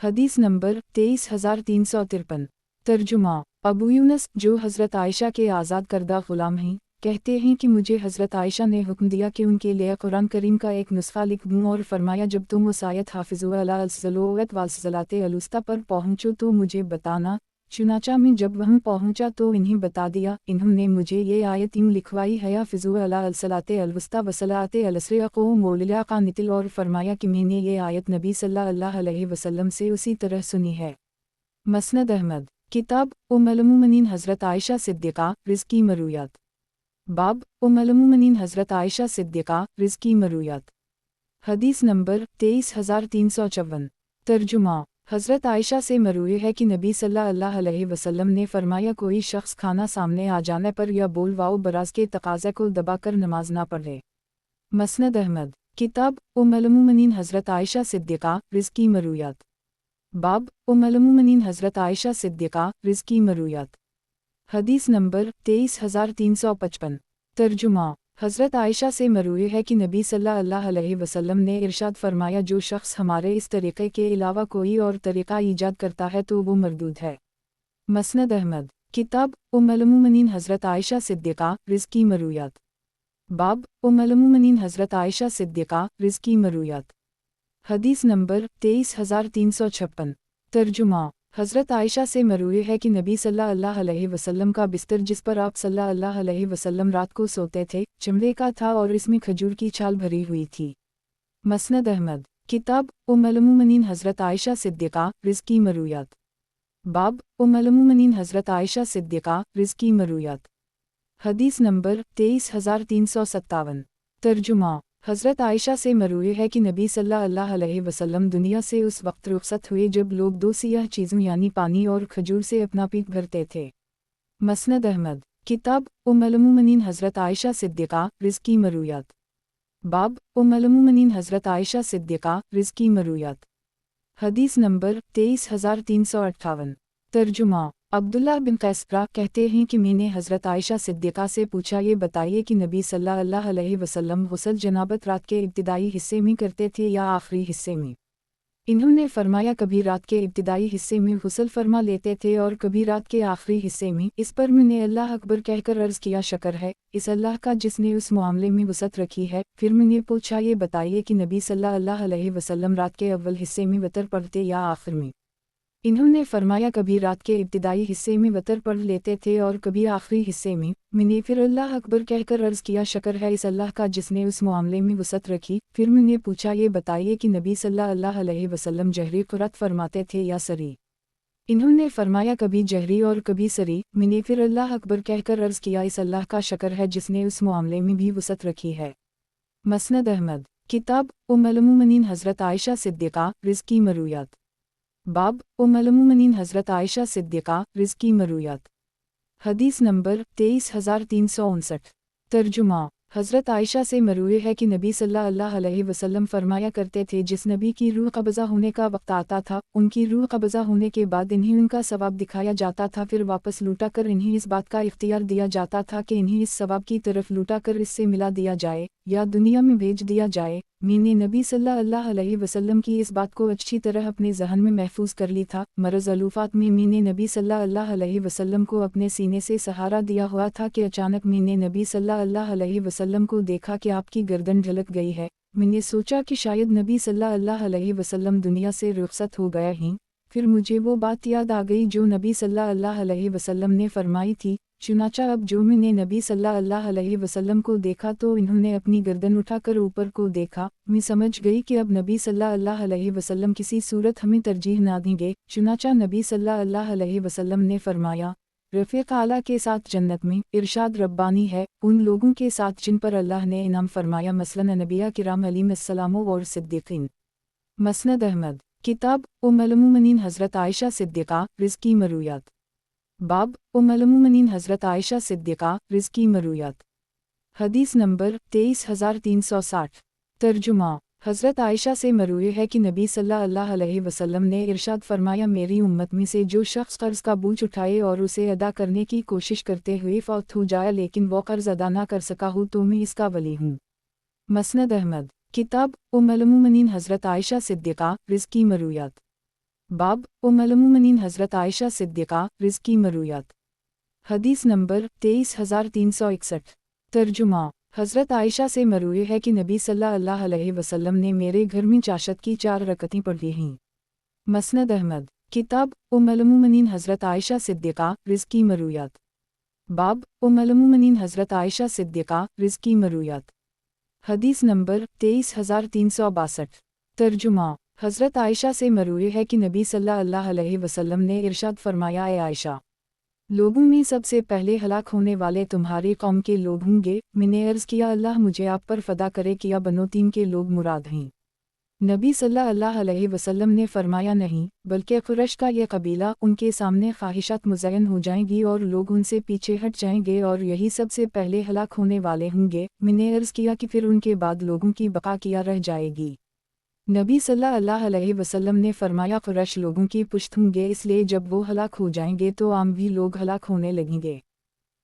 हदीस नंबर 23,353। तर्जुमा। अबू यूनुस, जो हज़रत आयशा के आज़ाद करदा ग़ुलाम हैं, कहते हैं कि मुझे हज़रत आयशा ने हुक्म दिया कि उनके लिए कुरान करीम का एक नुस्ख़ा लिख दूँ और फरमाया, जब तुम उस आयत हाफ़िज़ू अला अस्सलात वस्सलाते अलुस्ता पर पहुँचो तो मुझे बताना। चुनाचा मैं जब वहाँ पहुँचा तो इन्हें बता दिया। इन्होंने मुझे ये आयत यूँ लिखवाई है, हाफ़िज़ू अला अस्सलाते अलवुस्ता वस्सलाते अलअस्र अक़ूमु लिल्लाह क़ानितिन, और फरमाया कि मैंने ये आयत नबी सल्लल्लाहु अलैहि वसल्लम से उसी तरह सुनी है। मसनद अहमद। किताब उम्मुल-मोमिनीन हज़रत आयशा सिद्दीक़ा रिज़्की मरूयात। बाब उम्मुल-मोमिनीन हज़रत आयशा सिद्दीक़ा रिज़्की मरूयात। हदीस नंबर 23,354। तर्जुमा। हज़रत आयशा से मरूए है कि नबी सल्लल्लाहु अलैहि वसल्लम ने फरमाया, कोई शख्स खाना सामने आ जाने पर या बोल वाओ बराज के तकाज़े को दबाकर नमाज ना पढ़े। मसनद अहमद। किताब उम्मुल-मोमिनीन हज़रत आयशा सिद्दीक़ा रिज़्की मरूयात। बाब उम्मुल-मोमिनीन हज़रत आयशा सिद्दीक़ा रिज़्की मरूयात। हदीस नंबर 23,355। तर्जुमा। हज़रत आयशा से मरूए है कि नबी सल्लल्लाहु अलैहि वसल्लम ने इरशाद फरमाया, जो शख्स हमारे इस तरीक़े के अलावा कोई और तरीक़ा ईजाद करता है तो वो मरदूद है। मसनद अहमद। किताब उम्मुल-मोमिनीन हज़रत आयशा सिद्दीक़ा रिज़्की मरूयात। बाब उम्मुल-मोमिनीन हज़रत आयशा सिद्दीक़ा रिज़्की मरूयात। हदीस नंबर 23,356। तर्जुमा। हज़रत आयशा से मरूए है कि नबी सल्लल्लाहु अलैहि वसल्लम का बिस्तर जिस पर आप सल्लल्लाहु अलैहि वसल्लम रात को सोते थे, चमड़े का था और इसमें खजूर की छाल भरी हुई थी। मसनद अहमद। किताब उम्मुल-मोमिनीन हज़रत आयशा सिद्दीक़ा रिज़्की मरूयात। बाब उम्मुल-मोमिनीन हज़रत आयशा सिद्दीक़ा रिज़्की मरूयात। हदीस नंबर 23,357। तर्जुमा। हज़रत आयशा से मरूए है कि नबी सल्लल्लाहु अलैहि वसल्लम दुनिया से उस वक्त रुख़सत हुए जब लोग 2 सियाह चीज़ों यानी पानी और खजूर से अपना पेट भरते थे। मसनद अहमद। किताब उम्मुल-मोमिनीन हज़रत आयशा सिद्दीक़ा रिज़्की मरूयात। बाब उम्मुल-मोमिनीन हज़रत आयशा सिद्दीक़ा रिज़्की मरूयात। हदीस नंबर 23,358। तर्जुमा। अब्दुल्लाह बिन कैसरा कहते हैं कि मैंने हज़रत आयशा सिद्दीक़ा से पूछा, ये बताइए कि नबी सल्लल्लाहु अलैहि वसल्लम गुस्ल जनाबत रात के इब्तिदाई हिस्से में करते थे या आखिरी हिस्से में। इन्होंने फरमाया, कभी रात के इब्तिदाई हिस्से में गुस्ल फरमा लेते थे और कभी रात के आखिरी हिस्से में। इस पर मैंने अल्लाह अकबर कहकर अर्ज़ किया, शक्र है इस अल्लाह का जिसने उस मामले में वसअत रखी है। फिर मैंने पूछा, ये बताइए कि नबी सल्लल्लाहु अलैहि वसल्लम रात के अव्वल हिस्से में वतर पढ़ते या आखिर में। इन्होंने फरमाया, कभी रात के इब्तिदाई हिस्से में वतर पढ़ लेते थे और कभी आखिरी हिस्से में। मैंने फिर अल्लाह अकबर कहकर अर्ज़ किया, शक्र है इस अल्लाह का जिसने उस मामले में वसअत रखी। फिर मैंने पूछा, ये बताइए कि नबी सल्लल्लाहु अलैहि वसल्लम जहरी क़ुरात फरमाते थे या सरी। इन्होंने फरमाया, कभी जहरी और कभी सरी। मैंने फिर अल्लाह अकबर कहकर अर्ज़ किया, इस अल्लाह का शक्र है जिसने उस मामले में भी वसअत रखी है। मसनद अहमद। किताब उम्मुल-मोमिनीन हज़रत आयशा सिद्दीक़ा रिज़्की मरूयात। बाब उम्मुल-मोमिनीन हज़रत आयशा सिद्दीक़ा रिज़्की मरूयात। हदीस नंबर 23,359। तर्जुमा। हज़रत आयशा से मरूए है कि नबी सल्लल्लाहु अलैहि वसल्लम फरमाया करते थे, जिस नबी की रूह कब्ज़ा होने का वक्त आता था, उनकी रूह कब्ज़ा होने के बाद इन्हें उनका सवाब दिखाया जाता था, फिर वापस लौटा कर इन्हें इस बात का इख्तियार दिया जाता था कि इन्हें इस सवाब की तरफ लौटा कर इससे मिला दिया जाए या दुनिया में भेज दिया जाए। मैंने नबी सल्लल्लाहु अलैहि वसल्लम की इस बात को अच्छी तरह अपने जहन में महफूज कर ली था। मरज़ अलूफ़ात में मैंने नबी सल्लल्लाहु अलैहि वसल्लम को अपने सीने से सहारा दिया हुआ था कि अचानक मैंने नबी सल्लल्लाहु अलैहि वसल्लम को देखा कि आपकी गर्दन ढलक गई है। मैंने सोचा कि शायद नबी सल्लल्लाहु अलैहि वसल्लम दुनिया से रुखसत हो गए हैं। फिर मुझे वो बात याद आ गई जो नबी सल्लल्लाहु अलैहि वसल्लम ने फरमाई थी। चुनांचे अब जो मैंने नबी सल्लल्लाहु अलैहि वसल्लम को देखा तो इन्होंने अपनी गर्दन उठाकर ऊपर को देखा। मैं समझ गई कि अब नबी सल्लल्लाहु अलैहि वसल्लम किसी सूरत हमें तरजीह ना देंगे। चुनांचे नबी सल्लल्लाहु अलैहि वसल्लम ने फरमाया, रफ़ीक़ आला के साथ जन्नत में इरशाद रब्बानी है उन लोगों के साथ जिन पर अल्लाह ने इनाम फरमाया, मसलन नबिया किराम अलैहिस्सलाम और सिद्दीक़ीन। मसनद अहमद किताब उम्मुल मोमिनीन हज़रत आयशा सिद्दीक़ा रिज़्क़ी मरूयात। बाब उम्मुल मोमिनीन हज़रत आयशा सिद्दीक़ा रिज़्क़ी मरूयात। हदीस नंबर 23360। तर्जुमा हज़रत आयशा से मरूए है कि नबी सल्लल्लाहु अलैहि वसल्लम ने इरशाद फरमाया, मेरी उम्मत में से जो शख्स कर्ज़ का बोझ उठाए और उसे अदा करने की कोशिश करते हुए फौत हो जाए लेकिन वो कर्ज़ अदा ना कर सका हो तो मैं इसका वली हूँ। मसनद अहमद किताब उम्मुल मोमिनीन हज़रत आयशा सिद्दीक़ा रिज़्क़ी मरूयात। बाब उम्मुल मोमिनीन हज़रत आयशा सिद्दीक़ा रिज़्क़ी मरूयात। हदीस नंबर 23361। तर्जुमा हज़रत आयशा से मरूए है कि नबी सल्लल्लाहु अलैहि वसल्लम ने मेरे घर में चाशत की 4 रकअतें पढ़ी हैं। मसनद अहमद किताब उम्मुल मोमिनीन हज़रत आयशा सिद्दीक़ा रिज़्क़ी मरूयात। बाब उम्मुल मोमिनीन हज़रत आयशा सिद्दीक़ा रिज़्क़ी मरूयात। हदीस नंबर 23362। तर्जुमा हज़रत आयशा से मरूए है कि नबी सल्लल्लाहु अलैहि वसल्लम ने इरशाद फरमाया, ए आयशा, लोगों में सबसे पहले हलाक होने वाले तुम्हारी कौम के लोग होंगे। मैंने अर्ज़ किया, अल्लाह मुझे आप पर फ़दा करे कि या बनो तीम के लोग मुराद हैं। नबी सल्लल्लाहु अलैहि वसल्लम ने फरमाया, नहीं बल्कि कुरैश का यह कबीला, उनके सामने ख्वाहिशात मुज़य्यन हो जाएंगी और लोग उनसे पीछे हट जाएंगे और यही सबसे पहले हलाक होने वाले होंगे। मैंने अर्ज़ किया कि फिर उनके बाद लोगों की बका किया रह जाएगी। नबी सल्लल्लाहु अलैहि वसल्लम ने फरमाया, कुरैश लोगों की पुश्त होंगे, इसलिए जब वो हलाक हो जाएंगे तो आम भी लोग हलाक होने लगेंगे।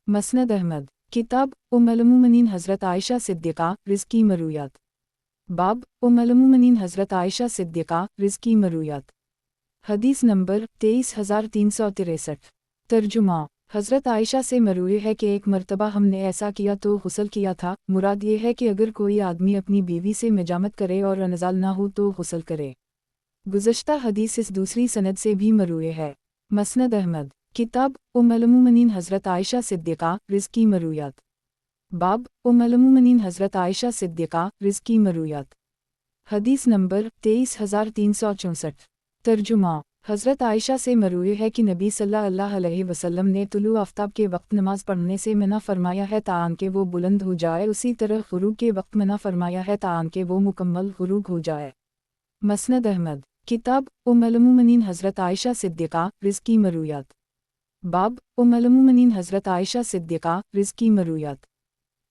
मसनद अहमद किताब उम्मुल मोमिनीन हज़रत आयशा सिद्दीक़ा रिज़्क़ी मरूयात। बाब उम्मुल मोमिनीन हज़रत आयशा सिद्दीक़ा रिज़्क़ी मरूयात। हदीस नंबर 23363। तर्जुमा हज़रत आयशा से मरूए है कि एक मर्तबा हमने ऐसा किया तो गुस्ल किया था। मुराद ये है कि अगर कोई आदमी अपनी बीवी से मिजामत करे और अनज़ाल ना हो तो गुस्ल करे। गुज़श्ता हदीस इस दूसरी सनद से भी मरूए है। मसनद अहमद किताब उम्मुल मोमिनीन हज़रत आयशा सिद्दीक़ा रिज़्क़ी मरूयात। बाब उम्मुल मोमिनीन हज़रत आयशा सिद्दीक़ा रिज़्क़ी मरूयात। हदीस नंबर 23364। तर्जुमा हज़रत आयशा से मरूए है कि नबी सल्लल्लाहु अलैहि वसल्लम ने तुलू आफ्ताब के वक्त नमाज पढ़ने से मना फरमाया है तान के वो बुलंद हो जाए, उसी तरह गुरूब के वक्त मना फरमाया है तान के वो मुकम्मल गुरूब हो जाए। मसनद अहमद किताब उम्मुल मोमिनीन हज़रत आयशा सिद्दीक़ा रिज़्क़ी मरूयात। बाब उम्मुल मोमिनीन हज़रत आयशा सिद्दीक़ा रिज़्क़ी मरूयात।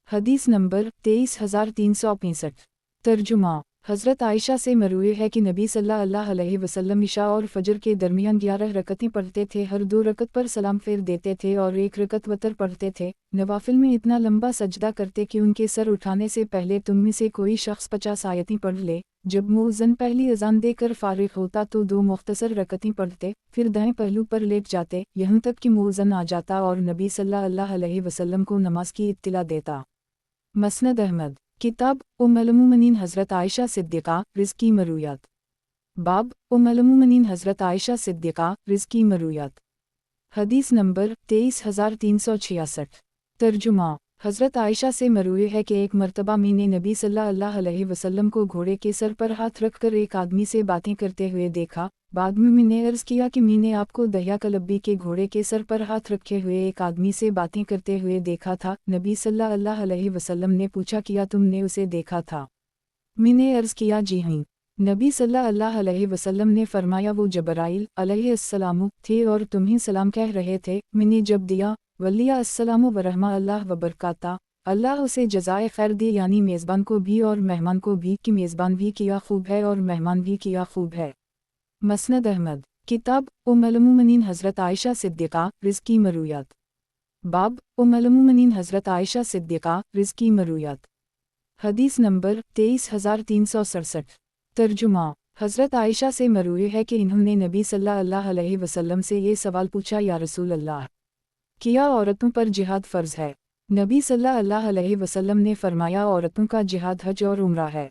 हदीस नंबर 23365। तर्जुमा हज़रत आयशा से मरूए है कि नबी सल्लल्लाहु अलैहि वसल्लम इशा और फजर के दरमियान 11 रकअतें पढ़ते थे, हर 2 रकअत पर सलाम फेर देते थे और 1 रकअत वतर पढ़ते थे। नवाफिल में इतना लंबा सजदा करते कि उनके सर उठाने से पहले तुम में से कोई शख्स 50 आयतें पढ़ ले। जब मुअज़्ज़िन पहली अज़ान देकर फारिग होता तो 2 मुख्तसर रकअतें पढ़ते, फिर दाएं पहलू पर लेट जाते, यहाँ तक कि मुअज़्ज़िन आ जाता और नबी सल्लल्लाहु अलैहि वसल्लम को नमाज की इत्तिला देता। मसनद अहमद किताब उम्मुल मोमिनीन हज़रत आयशा सिद्दीक़ा रिज़्क़ी मरूयात। बाब उम्मुल मोमिनीन हज़रत आयशा सिद्दीक़ा रिज़्क़ी मरूयात। हदीस नंबर 23366। तर्जुमा हज़रत आयशा से मरूए है कि एक मर्तबा मैंने नबी सल्लल्लाहु अलैहि वसल्लम को घोड़े के सर पर हाथ रखकर एक आदमी से बातें करते हुए देखा। बाद में मैंने अर्ज़ किया कि मैंने आपको दहिया कलबी के घोड़े के सर पर हाथ रखे हुए एक आदमी से बातें करते हुए देखा था। नबी सल्लल्लाहु अलैहि वसल्लम ने पूछा, किया तुमने उसे देखा था? मैंने अर्ज़ किया, जी हाँ। नबी सल्लल्लाहु अलैहि वसल्लम ने फरमाया, वो जबराइल अलैहिस्सलाम थे और तुम्हें सलाम कह रहे थे। मैंने जब दिया, वलिया अस्सलामु व रहमा अल्लाह व बरकाता, अल्लाह उसे जज़ाए खैर दे, यानी मेज़बान को भी और मेहमान को भी, कि मेज़बान भी किया खूब है और मेहमान भी किया खूब है। मसनद अहमद। किताब उम्मुल मोमिनीन हज़रत आयशा सिद्दीक़ा रिज़्की मरूयात। बाब उम्मुल मोमिनीन हज़रत आयशा सिद्दीक़ा रिज़्की मरूयात। हदीस नंबर 23367। तर्जुमा। हज़रत आयशा से मरूए है कि इन्होंने नबी सल्लल्लाहु अलैहि वसल्लम से ये सवाल पूछा, या रसूल अल्लाह, क्या औरतों पर जिहाद फ़र्ज़ है? नबी सल्लल्लाहु अलैहि वसल्लम ने फरमाया, औरतों का जिहाद हज और उम्रा है।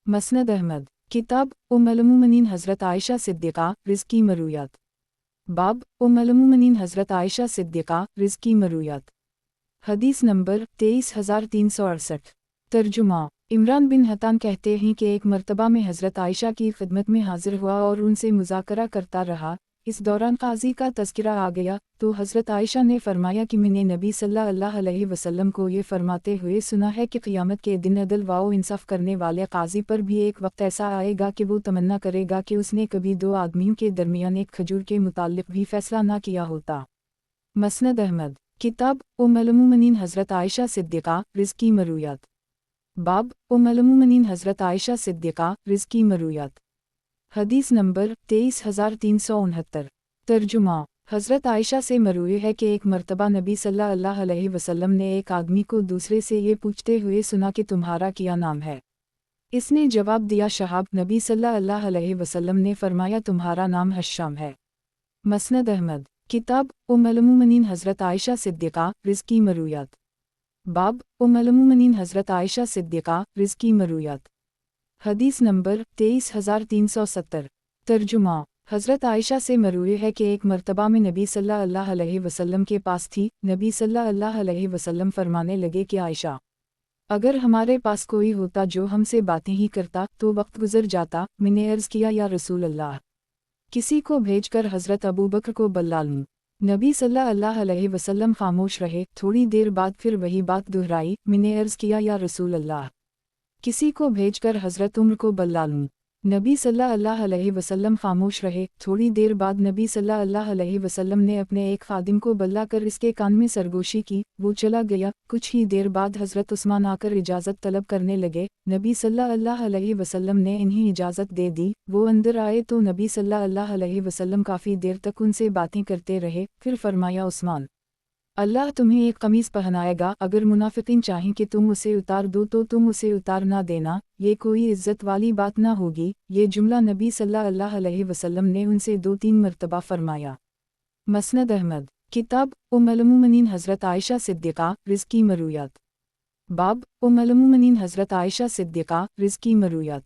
मसनद अहमद। किताब उम्मुल मोमिनीन हज़रत आयशा सिद्दीक़ा रिज़्की मरूयात। बाब उम्मुल मोमिनीन हज़रत आयशा सिद्दीक़ा रिज़्की मरूयात। हदीस नंबर 23368। तर्जुमा। इमरान बिन हतान कहते हैं कि एक मर्तबा में हज़रत आयशा की खिदमत में हाजिर हुआ और उनसे मुज़ाकरा करता रहा। इस दौरान काजी का तज़किरा आ गया तो हज़रत आयशा ने फरमाया कि मैंने नबी सल्लल्लाहु अलैहि वसल्लम को ये फरमाते हुए सुना है कि क़ियामत के दिन अदल व इंसाफ़ करने वाले काजी पर भी एक वक्त ऐसा आएगा कि वो तमन्ना करेगा कि उसने कभी दो आदमियों के दरमियान एक खजूर के मुताल्लिक़ भी फ़ैसला ना किया होता। मसनद अहमद। किताब उम्मुल मोमिनीन हज़रत आयशा सिद्दीक़ा रिज़्की मरूयात। बाब उम्मुल मोमिनीन हज़रत आयशा सिद्दीक़ा रिज़्की मरूयात। हदीस नंबर 23369। तर्जुमा। हज़रत आयशा से मरूए है कि एक मर्तबा नबी सल्लल्लाहु अलैहि वसल्लम ने एक आदमी को दूसरे से ये पूछते हुए सुना कि तुम्हारा क्या नाम है? इसने जवाब दिया शहाब। नबी सल्लल्लाहु अलैहि वसल्लम ने फरमाया, तुम्हारा नाम हश्शाम है। मसनद अहमद। किताब उम्मुल मोमिनीन हज़रत आयशा सिद्दीक़ा रिज़्की मरूयात। बाब उम्मुल मोमिनीन हज़रत आयशा सिद्दीक़ा रिज़्की मरूयात। हदीस नंबर 23370। तर्जुमा। हज़रत आयशा से मरूए है कि एक मर्तबा में नबी सल्लल्लाहु अलैहि वसल्लम के पास थी। नबी सल्लल्लाहु अलैहि वसल्लम फरमाने लगे कि आयशा, अगर हमारे पास कोई होता जो हमसे बातें ही करता तो वक्त गुजर जाता। मैंने अर्ज़ किया, या रसूल अल्लाह, किसी को भेजकर हज़रत अबू बकर को बुला लूँ। नबी सल्लल्लाहु अलैहि वसल्लम खामोश रहे। थोड़ी देर बाद फिर वही बात दोहराई। मैंने अर्ज़ किया, या रसूल अल्लाह, किसी को भेजकर हज़रत उम्र को बुला लूँ। नबी सल्लल्लाहु अलैहि वसल्लम खामोश रहे। थोड़ी देर बाद नबी सल्लल्लाहु अलैहि वसल्लम ने अपने एक खादिम को बुलाकर इसके कान में सरगोशी की। वो चला गया। कुछ ही देर बाद हज़रत उस्मान आकर इजाज़त तलब करने लगे। नबी सल्लल्लाहु अलैहि वसल्लम ने इन्हें इजाज़त दे दी। वो अंदर आए तो नबी सल्लल्लाहु अलैहि वसल्लम काफ़ी देर तक उनसे बातें करते रहे। फिर फरमाया, उस्मान, अल्लाह तुम्हें एक कमीज़ पहनाएगा। अगर मुनाफिकीन चाहें कि तुम उसे उतार दो तो तुम उसे उतार ना देना, ये कोई इज़्ज़त वाली बात ना होगी। ये जुमला नबी सल्लल्लाहु अलैहि वसल्लम ने उनसे 2-3 मरतबा फरमाया। मसनद अहमद। किताब उम्मुल मोमिनीन हज़रत आयशा सिद्दीक़ा रिज़्की मरूयात। बाब उम्मुल मोमिनीन हज़रत आयशा सिद्दीक़ा रिज़्की मरूयात।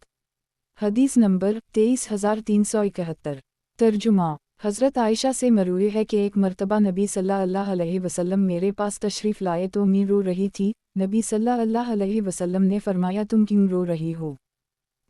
हदीस नंबर 23371। तर्जुमा। हज़रत आयशा से मरूए है कि एक मर्तबा नबी सल्लल्लाहु अलैहि वसल्लम मेरे पास तशरीफ़ लाए तो मैं रो रही थी। नबी सल्लल्लाहु अलैहि वसल्लम ने फरमाया, तुम क्यों रो रही हो?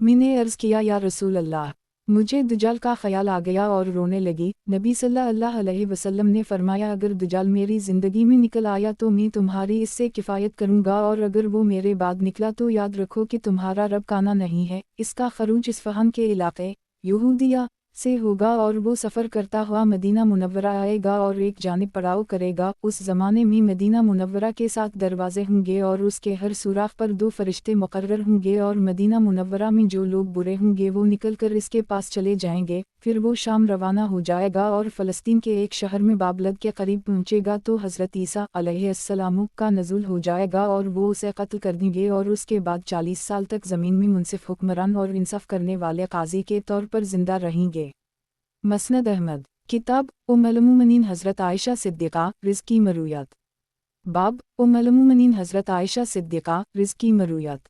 मैंने अर्ज़ किया, या रसूल अल्लाह, मुझे दुजाल का ख़याल आ गया और रोने लगी। नबी सल्लल्लाहु अलैहि वसल्लम ने फरमाया, अगर दुजाल मेरी ज़िंदगी में निकल आया तो मैं तुम्हारी इससे किफ़ायत करूँगा, और अगर वो मेरे बाद निकला तो याद रखो कि तुम्हारा रब काना नहीं है। इसका खरूज इस्फ़हान के इलाक़े यहूदिया से होगा और वो सफ़र करता हुआ मदीना मुनव्वरा आएगा और एक जानिब पड़ाव करेगा। उस ज़माने में मदीना मुनव्वरा के 7 दरवाज़े होंगे और उसके हर सुराख पर 2 फरिश्ते मुक़र्रर होंगे, और मदीना मुनव्वरा में जो लोग बुरे होंगे वो निकल कर इसके पास चले जाएंगे। फिर वो शाम रवाना हो जाएगा और फ़लस्तीन के एक शहर में बाबलद के करीब पहुँचेगा तो हज़रत ईसा अलैहिस्सलाम का नज़ुल हो जाएगा और वो उसे कत्ल कर देंगे, और उसके बाद 40 साल तक ज़मीन में मुनसिफ हुक्मरान और इंसाफ़ करने वाले काजी के तौर पर ज़िंदा रहेंगे। मसनद अहमद। किताब उम्मुल मोमिनीन हज़रत आयशा सिद्दीक़ा रिज़्की मरूयात। बाब उम्मुल मोमिनीन हज़रत आयशा सिद्दीक़ा रिज़्की मरूयात।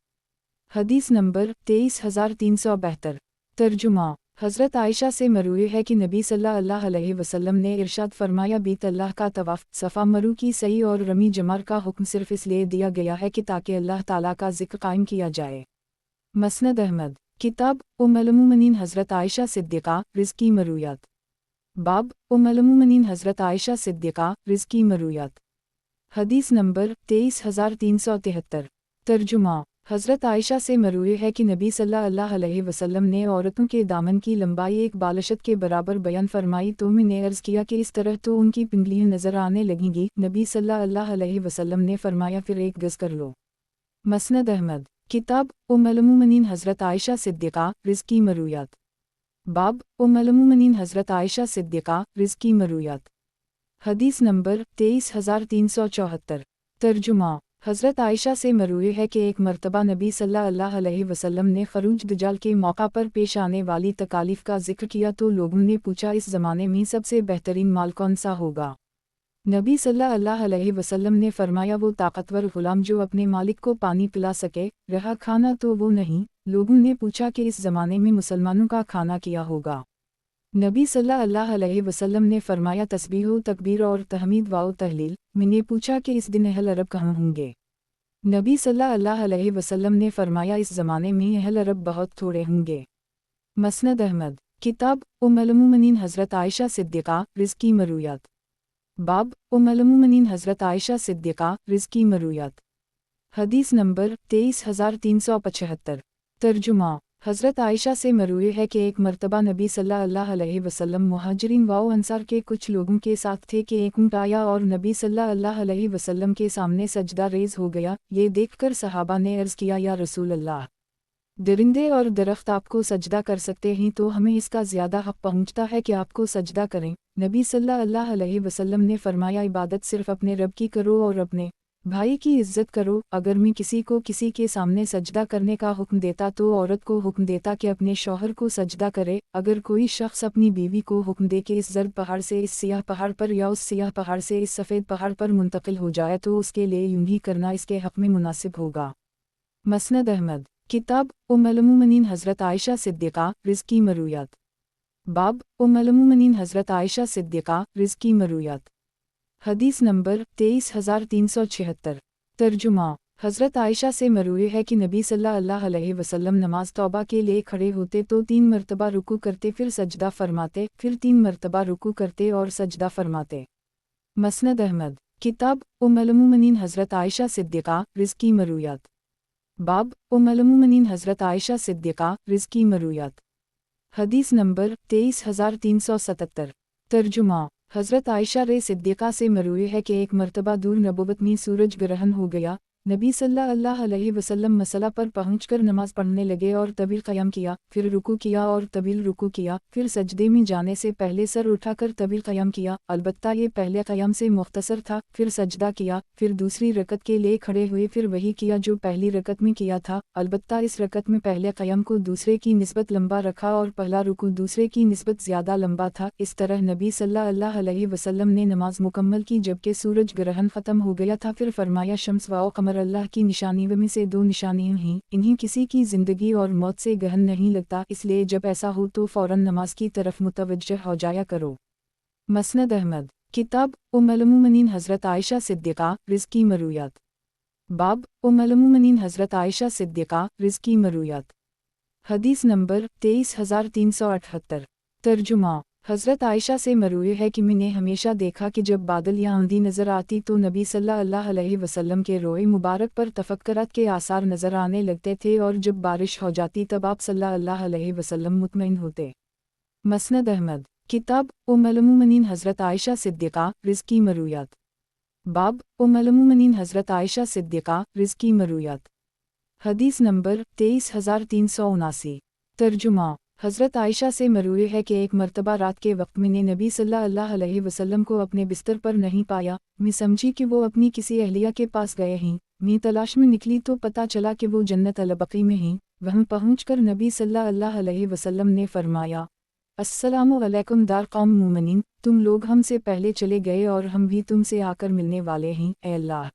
हदीस नंबर 23372। तर्जुमा। हज़रत आयशा से मरूए है कि नबी सल्लल्लाहु अलैहि वसल्लम ने इरशाद फरमाया, बीत अल्लाह का तवाफ़, सफ़ा मरू की सई और रमी जमर का हुक्म सिर्फ़ इसलिए दिया गया है कि ताकि अल्लाह ताला का ज़िक्र कायम किया जाए। मसनद अहमद। किताब उम्मुल मोमिनीन हज़रत आयशा सिद्दीक़ा रिज़्की मरूयात। बाब उम्मुल मोमिनीन हज़रत आयशा सिद्दीक़ा रिज़्की मरूयात। हदीस नंबर 23373। तर्जुमा। हज़रत आयशा से मरूए है कि नबी सल्लल्लाहु अलैहि वसल्लम ने औरतों के दामन की लंबाई एक बालशत के बराबर बयान फरमाई तो मैंने अर्ज़ किया कि इस तरह तो उनकी पिंडलियाँ नज़र आने लगेंगी। नबी सल्लल्लाहु अलैहि वसल्लम ने फरमाया फिर एक गज़ कर लो। मसनद अहमद किताब उम्मुल-मोमिनीन हज़रत आयशा सिद्दीक़ा रिज़्क़ी मरूयात। बाब उम्मुल-मोमिनीन हज़रत आयशा सिद्दीक़ा रिज़्क़ी मरूयात। हदीस नंबर 23374। तर्जुमा हज़रत आयशा से मरूए है कि एक मर्तबा नबी सल्लल्लाहु अलैहि वसल्लम ने खरूज दज्जाल के मौका पर पेश आने वाली तकालीफ का जिक्र किया तो लोगों ने पूछा इस ज़माने में सबसे बेहतरीन माल कौन सा होगा। नबी सल्लल्लाहु अलैहि वसल्लम ने फरमाया वो ताकतवर गुलाम जो अपने मालिक को पानी पिला सके, रहा खाना तो वो नहीं। लोगों ने पूछा कि इस ज़माने में मुसलमानों का खाना क्या होगा। नबी सल्लल्लाहु अलैहि वसल्लम ने फरमाया तस्बीह तकबीर और तहमीद व तहलील। मैंने पूछा कि इस दिन अहल अरब कहाँ होंगे। नबी सल्लल्लाहु अलैहि वसल्लम ने फरमाया इस ज़माने में अहल अरब बहुत थोड़े होंगे। मसनद अहमद किताब उम्मुल-मोमिनीन हज़रत आयशा सिद्दीक़ा रिज़्क़ी मरूयात। बाब उम्मुल-मोमिनीन हज़रत आयशा सिद्दीक़ा रिज़्क़ी मरूयात। हदीस नंबर 23375। तर्जुमा हज़रत आयशा से मरूए है कि एक मर्तबा नबी सल्लल्लाहु अलैहि वसल्लम मुहाजिरीन व अंसार के कुछ लोगों के साथ थे कि एक ऊँट आया और नबी सल्लल्लाहु अलैहि वसल्लम के सामने सजदा रेज़ हो गया। ये देखकर सहाबा ने अर्ज़ किया या रसूल अल्लाह, दरिंदे और दरख्त आपको सजदा कर सकते हैं तो हमें इसका ज़्यादा हक़ पहुँचता है कि आपको सजदा करें। नबी सल्लल्लाहु अलैहि वसल्लम ने फरमाया इबादत सिर्फ़ अपने रब की करो और अपने भाई की इज़्ज़त करो। अगर मैं किसी को किसी के सामने सजदा करने का हुक्म देता तो औरत को हुक्म देता कि अपने शौहर को सजदा करे। अगर कोई शख्स अपनी बीवी को हुक्म दे कि इस जर्द पहाड़ से इस सियाह पहाड़ पर या उस सियाह पहाड़ से इस सफ़ेद पहाड़ पर मुंतकिल हो जाए तो उसके लिए यूं ही करना इसके हक़ में मुनासिब होगा। मसनद अहमद किताब उम्मुल-मोमिनीन हज़रत आयशा सिद्दीक़ा रिज़्क़ी मरूयात। बाब उम्मुल-मोमिनीन हज़रत आयशा सिद्दीक़ा रिज़्क़ी मरूयात। हदीस नंबर 23376। तर्जुमा हज़रत आयशा से मरूए है कि नबी सल्लल्लाहु अलैहि वसल्लम नमाज तौबा के लिए खड़े होते तो 3 मरतबा रुकू करते फिर सजदा फरमाते, फिर 3 मरतबा रुकू करते और सजदा फरमाते। मसनद अहमद किताब उम्मुल-मोमिनीन हज़रत आयशा सिद्दीक़ा रिज़्क़ी मरूयात। बाब उम्मुल-मोमिनीन हज़रत आयशा सिद्दीक़ा रिज़्क़ी मरूयात। हदीस नंबर 23377। तर्जुमा हज़रत आयशा सिद्दीक़ा से मरूए है कि एक मरतबा दूर नबुवत में सूरज ग्रहण हो गया। नबी सल्लल्लाहु अलैहि वसल्लम मसला पर पहुंचकर नमाज पढ़ने लगे और तवील क़याम किया, फिर रुकू किया और तवील रुकू किया, फिर सजदे में जाने से पहले सर उठाकर तवील क़याम किया। अलबत्ता ये पहले क़याम से मुख्तसर था। फिर सजदा किया, फिर दूसरी रकत के लिए खड़े हुए, फिर वही किया जो पहली रकत में किया था। अलबत्ता इस रकत में पहले क़याम को दूसरे की निस्बत लंबा रखा और पहला रुकू दूसरे की निस्बत ज़्यादा लंबा था। इस तरह नबी सल्लल्लाहु अलैहि वसल्लम ने नमाज मुकम्मल की जबकि सूरज ग्रहण ख़त्म हो गया था। फिर फरमाया शम्स व कमर अल्लाह की निशानियों में से 2 निशानियाँ हैं, इन्हीं किसी की ज़िंदगी और मौत से गहन नहीं लगता, इसलिए जब ऐसा हो तो फ़ौरन नमाज की तरफ मुतवज्जह हो जाया करो। मसनद अहमद किताब उम्मुल-मोमिनीन हज़रत आयशा सिद्दीक़ा रिज़्क़ी मरूयात। बाब उम्मुल-मोमिनीन हज़रत आयशा सिद्दीक़ा रिज़्क़ी मरूयात। हदीस नंबर 23378। तर्जुमा हज़रत आयशा से मरूए है कि मैंने हमेशा देखा कि जब बादल या आंधी नज़र आती तो नबी सल्लल्लाहु अलैहि वसल्लम के रोए मुबारक पर तफक्कुरात के आसार नज़र आने लगते थे और जब बारिश हो जाती तब आप सल्लल्लाहु अलैहि वसल्लम मुतमईन होते। मसनद अहमद किताब उम्मुल-मोमिनीन हज़रत आयशा सिद्दीक़ा रिज़्क़ी मरूयात। बाब उम्मुल-मोमिनीन हज़रत आयशा सिद्दीक़ा रिज़्क़ी मरूयात। हदीस नंबर 23379। तर्जुमा हज़रत आयशा से मरूए है कि एक मरतबा रात के वक्त मैंने नबी सल्लल्लाहु अलैहि वसल्लम को अपने बिस्तर पर नहीं पाया। मैं समझी कि वो अपनी किसी अहलिया के पास गए हैं। मैं तलाश में निकली तो पता चला कि वो जन्नत अल-बक़ी में हैं। वहाँ पहुँचकर नबी सल्लल्लाहु अलैहि वसल्लम ने फरमाया अस्सलामु अलैकुम दार कौम मोमिनीन, तुम लोग हमसे पहले चले गए और हम भी तुमसे आकर मिलने वाले हैं। ऐ अल्लाह,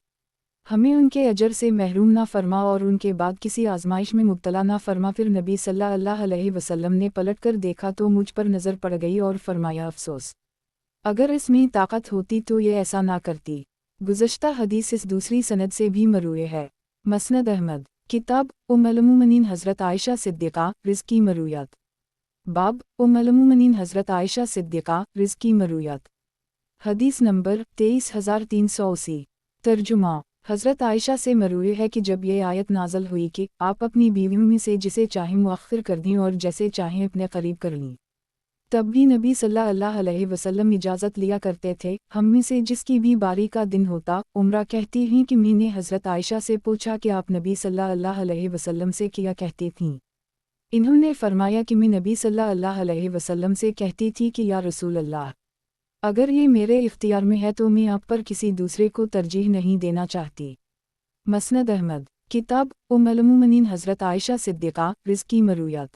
हमें उनके अजर से महरूम ना फरमा और उनके बाद किसी आजमाइश में मुब्तला ना फरमा। फिर नबी सल्लल्लाहु अलैहि वसल्लम ने पलट कर देखा तो मुझ पर नज़र पड़ गई और फरमाया अफसोस, अगर इसमें ताकत होती तो ये ऐसा ना करती। गुज़श्ता हदीस इस दूसरी सनद से भी मरूए है। मसनद अहमद किताब उम्मुल-मोमिनीन हज़रत आयशा सिद्दीक़ा रिज़्क़ी मरूयात। बाब उम्मुल-मोमिनीन हज़रत आयशा सिद्दीक़ा रिज़्क़ी मरूयात। हदीस नंबर 23380। तर्जुमा حضرت عائشہ سے مروی ہے کہ جب یہ آیت نازل ہوئی کہ آپ اپنی بیویوں میں سے جسے چاہیں مؤخر کر دیں اور جیسے چاہیں اپنے قریب کر لیں، تب بھی نبی صلی اللہ علیہ وسلم اجازت لیا کرتے تھے۔ ہم میں سے جس کی بھی باری کا دن ہوتا، عمرہ کہتی ہیں کہ میں نے حضرت عائشہ سے پوچھا کہ آپ نبی صلی اللہ علیہ وسلم سے کیا کہتی تھیں؟ انہوں نے فرمایا کہ میں نبی صلی اللہ علیہ وسلم سے کہتی تھی کہ یا رسول اللہ، اگر یہ میرے اختیار میں ہے تو میں آپ پر کسی دوسرے کو ترجیح نہیں دینا چاہتی۔ مسند احمد، کتاب ام المومنین حضرت عائشہ صدیقہ رض کی مرویات،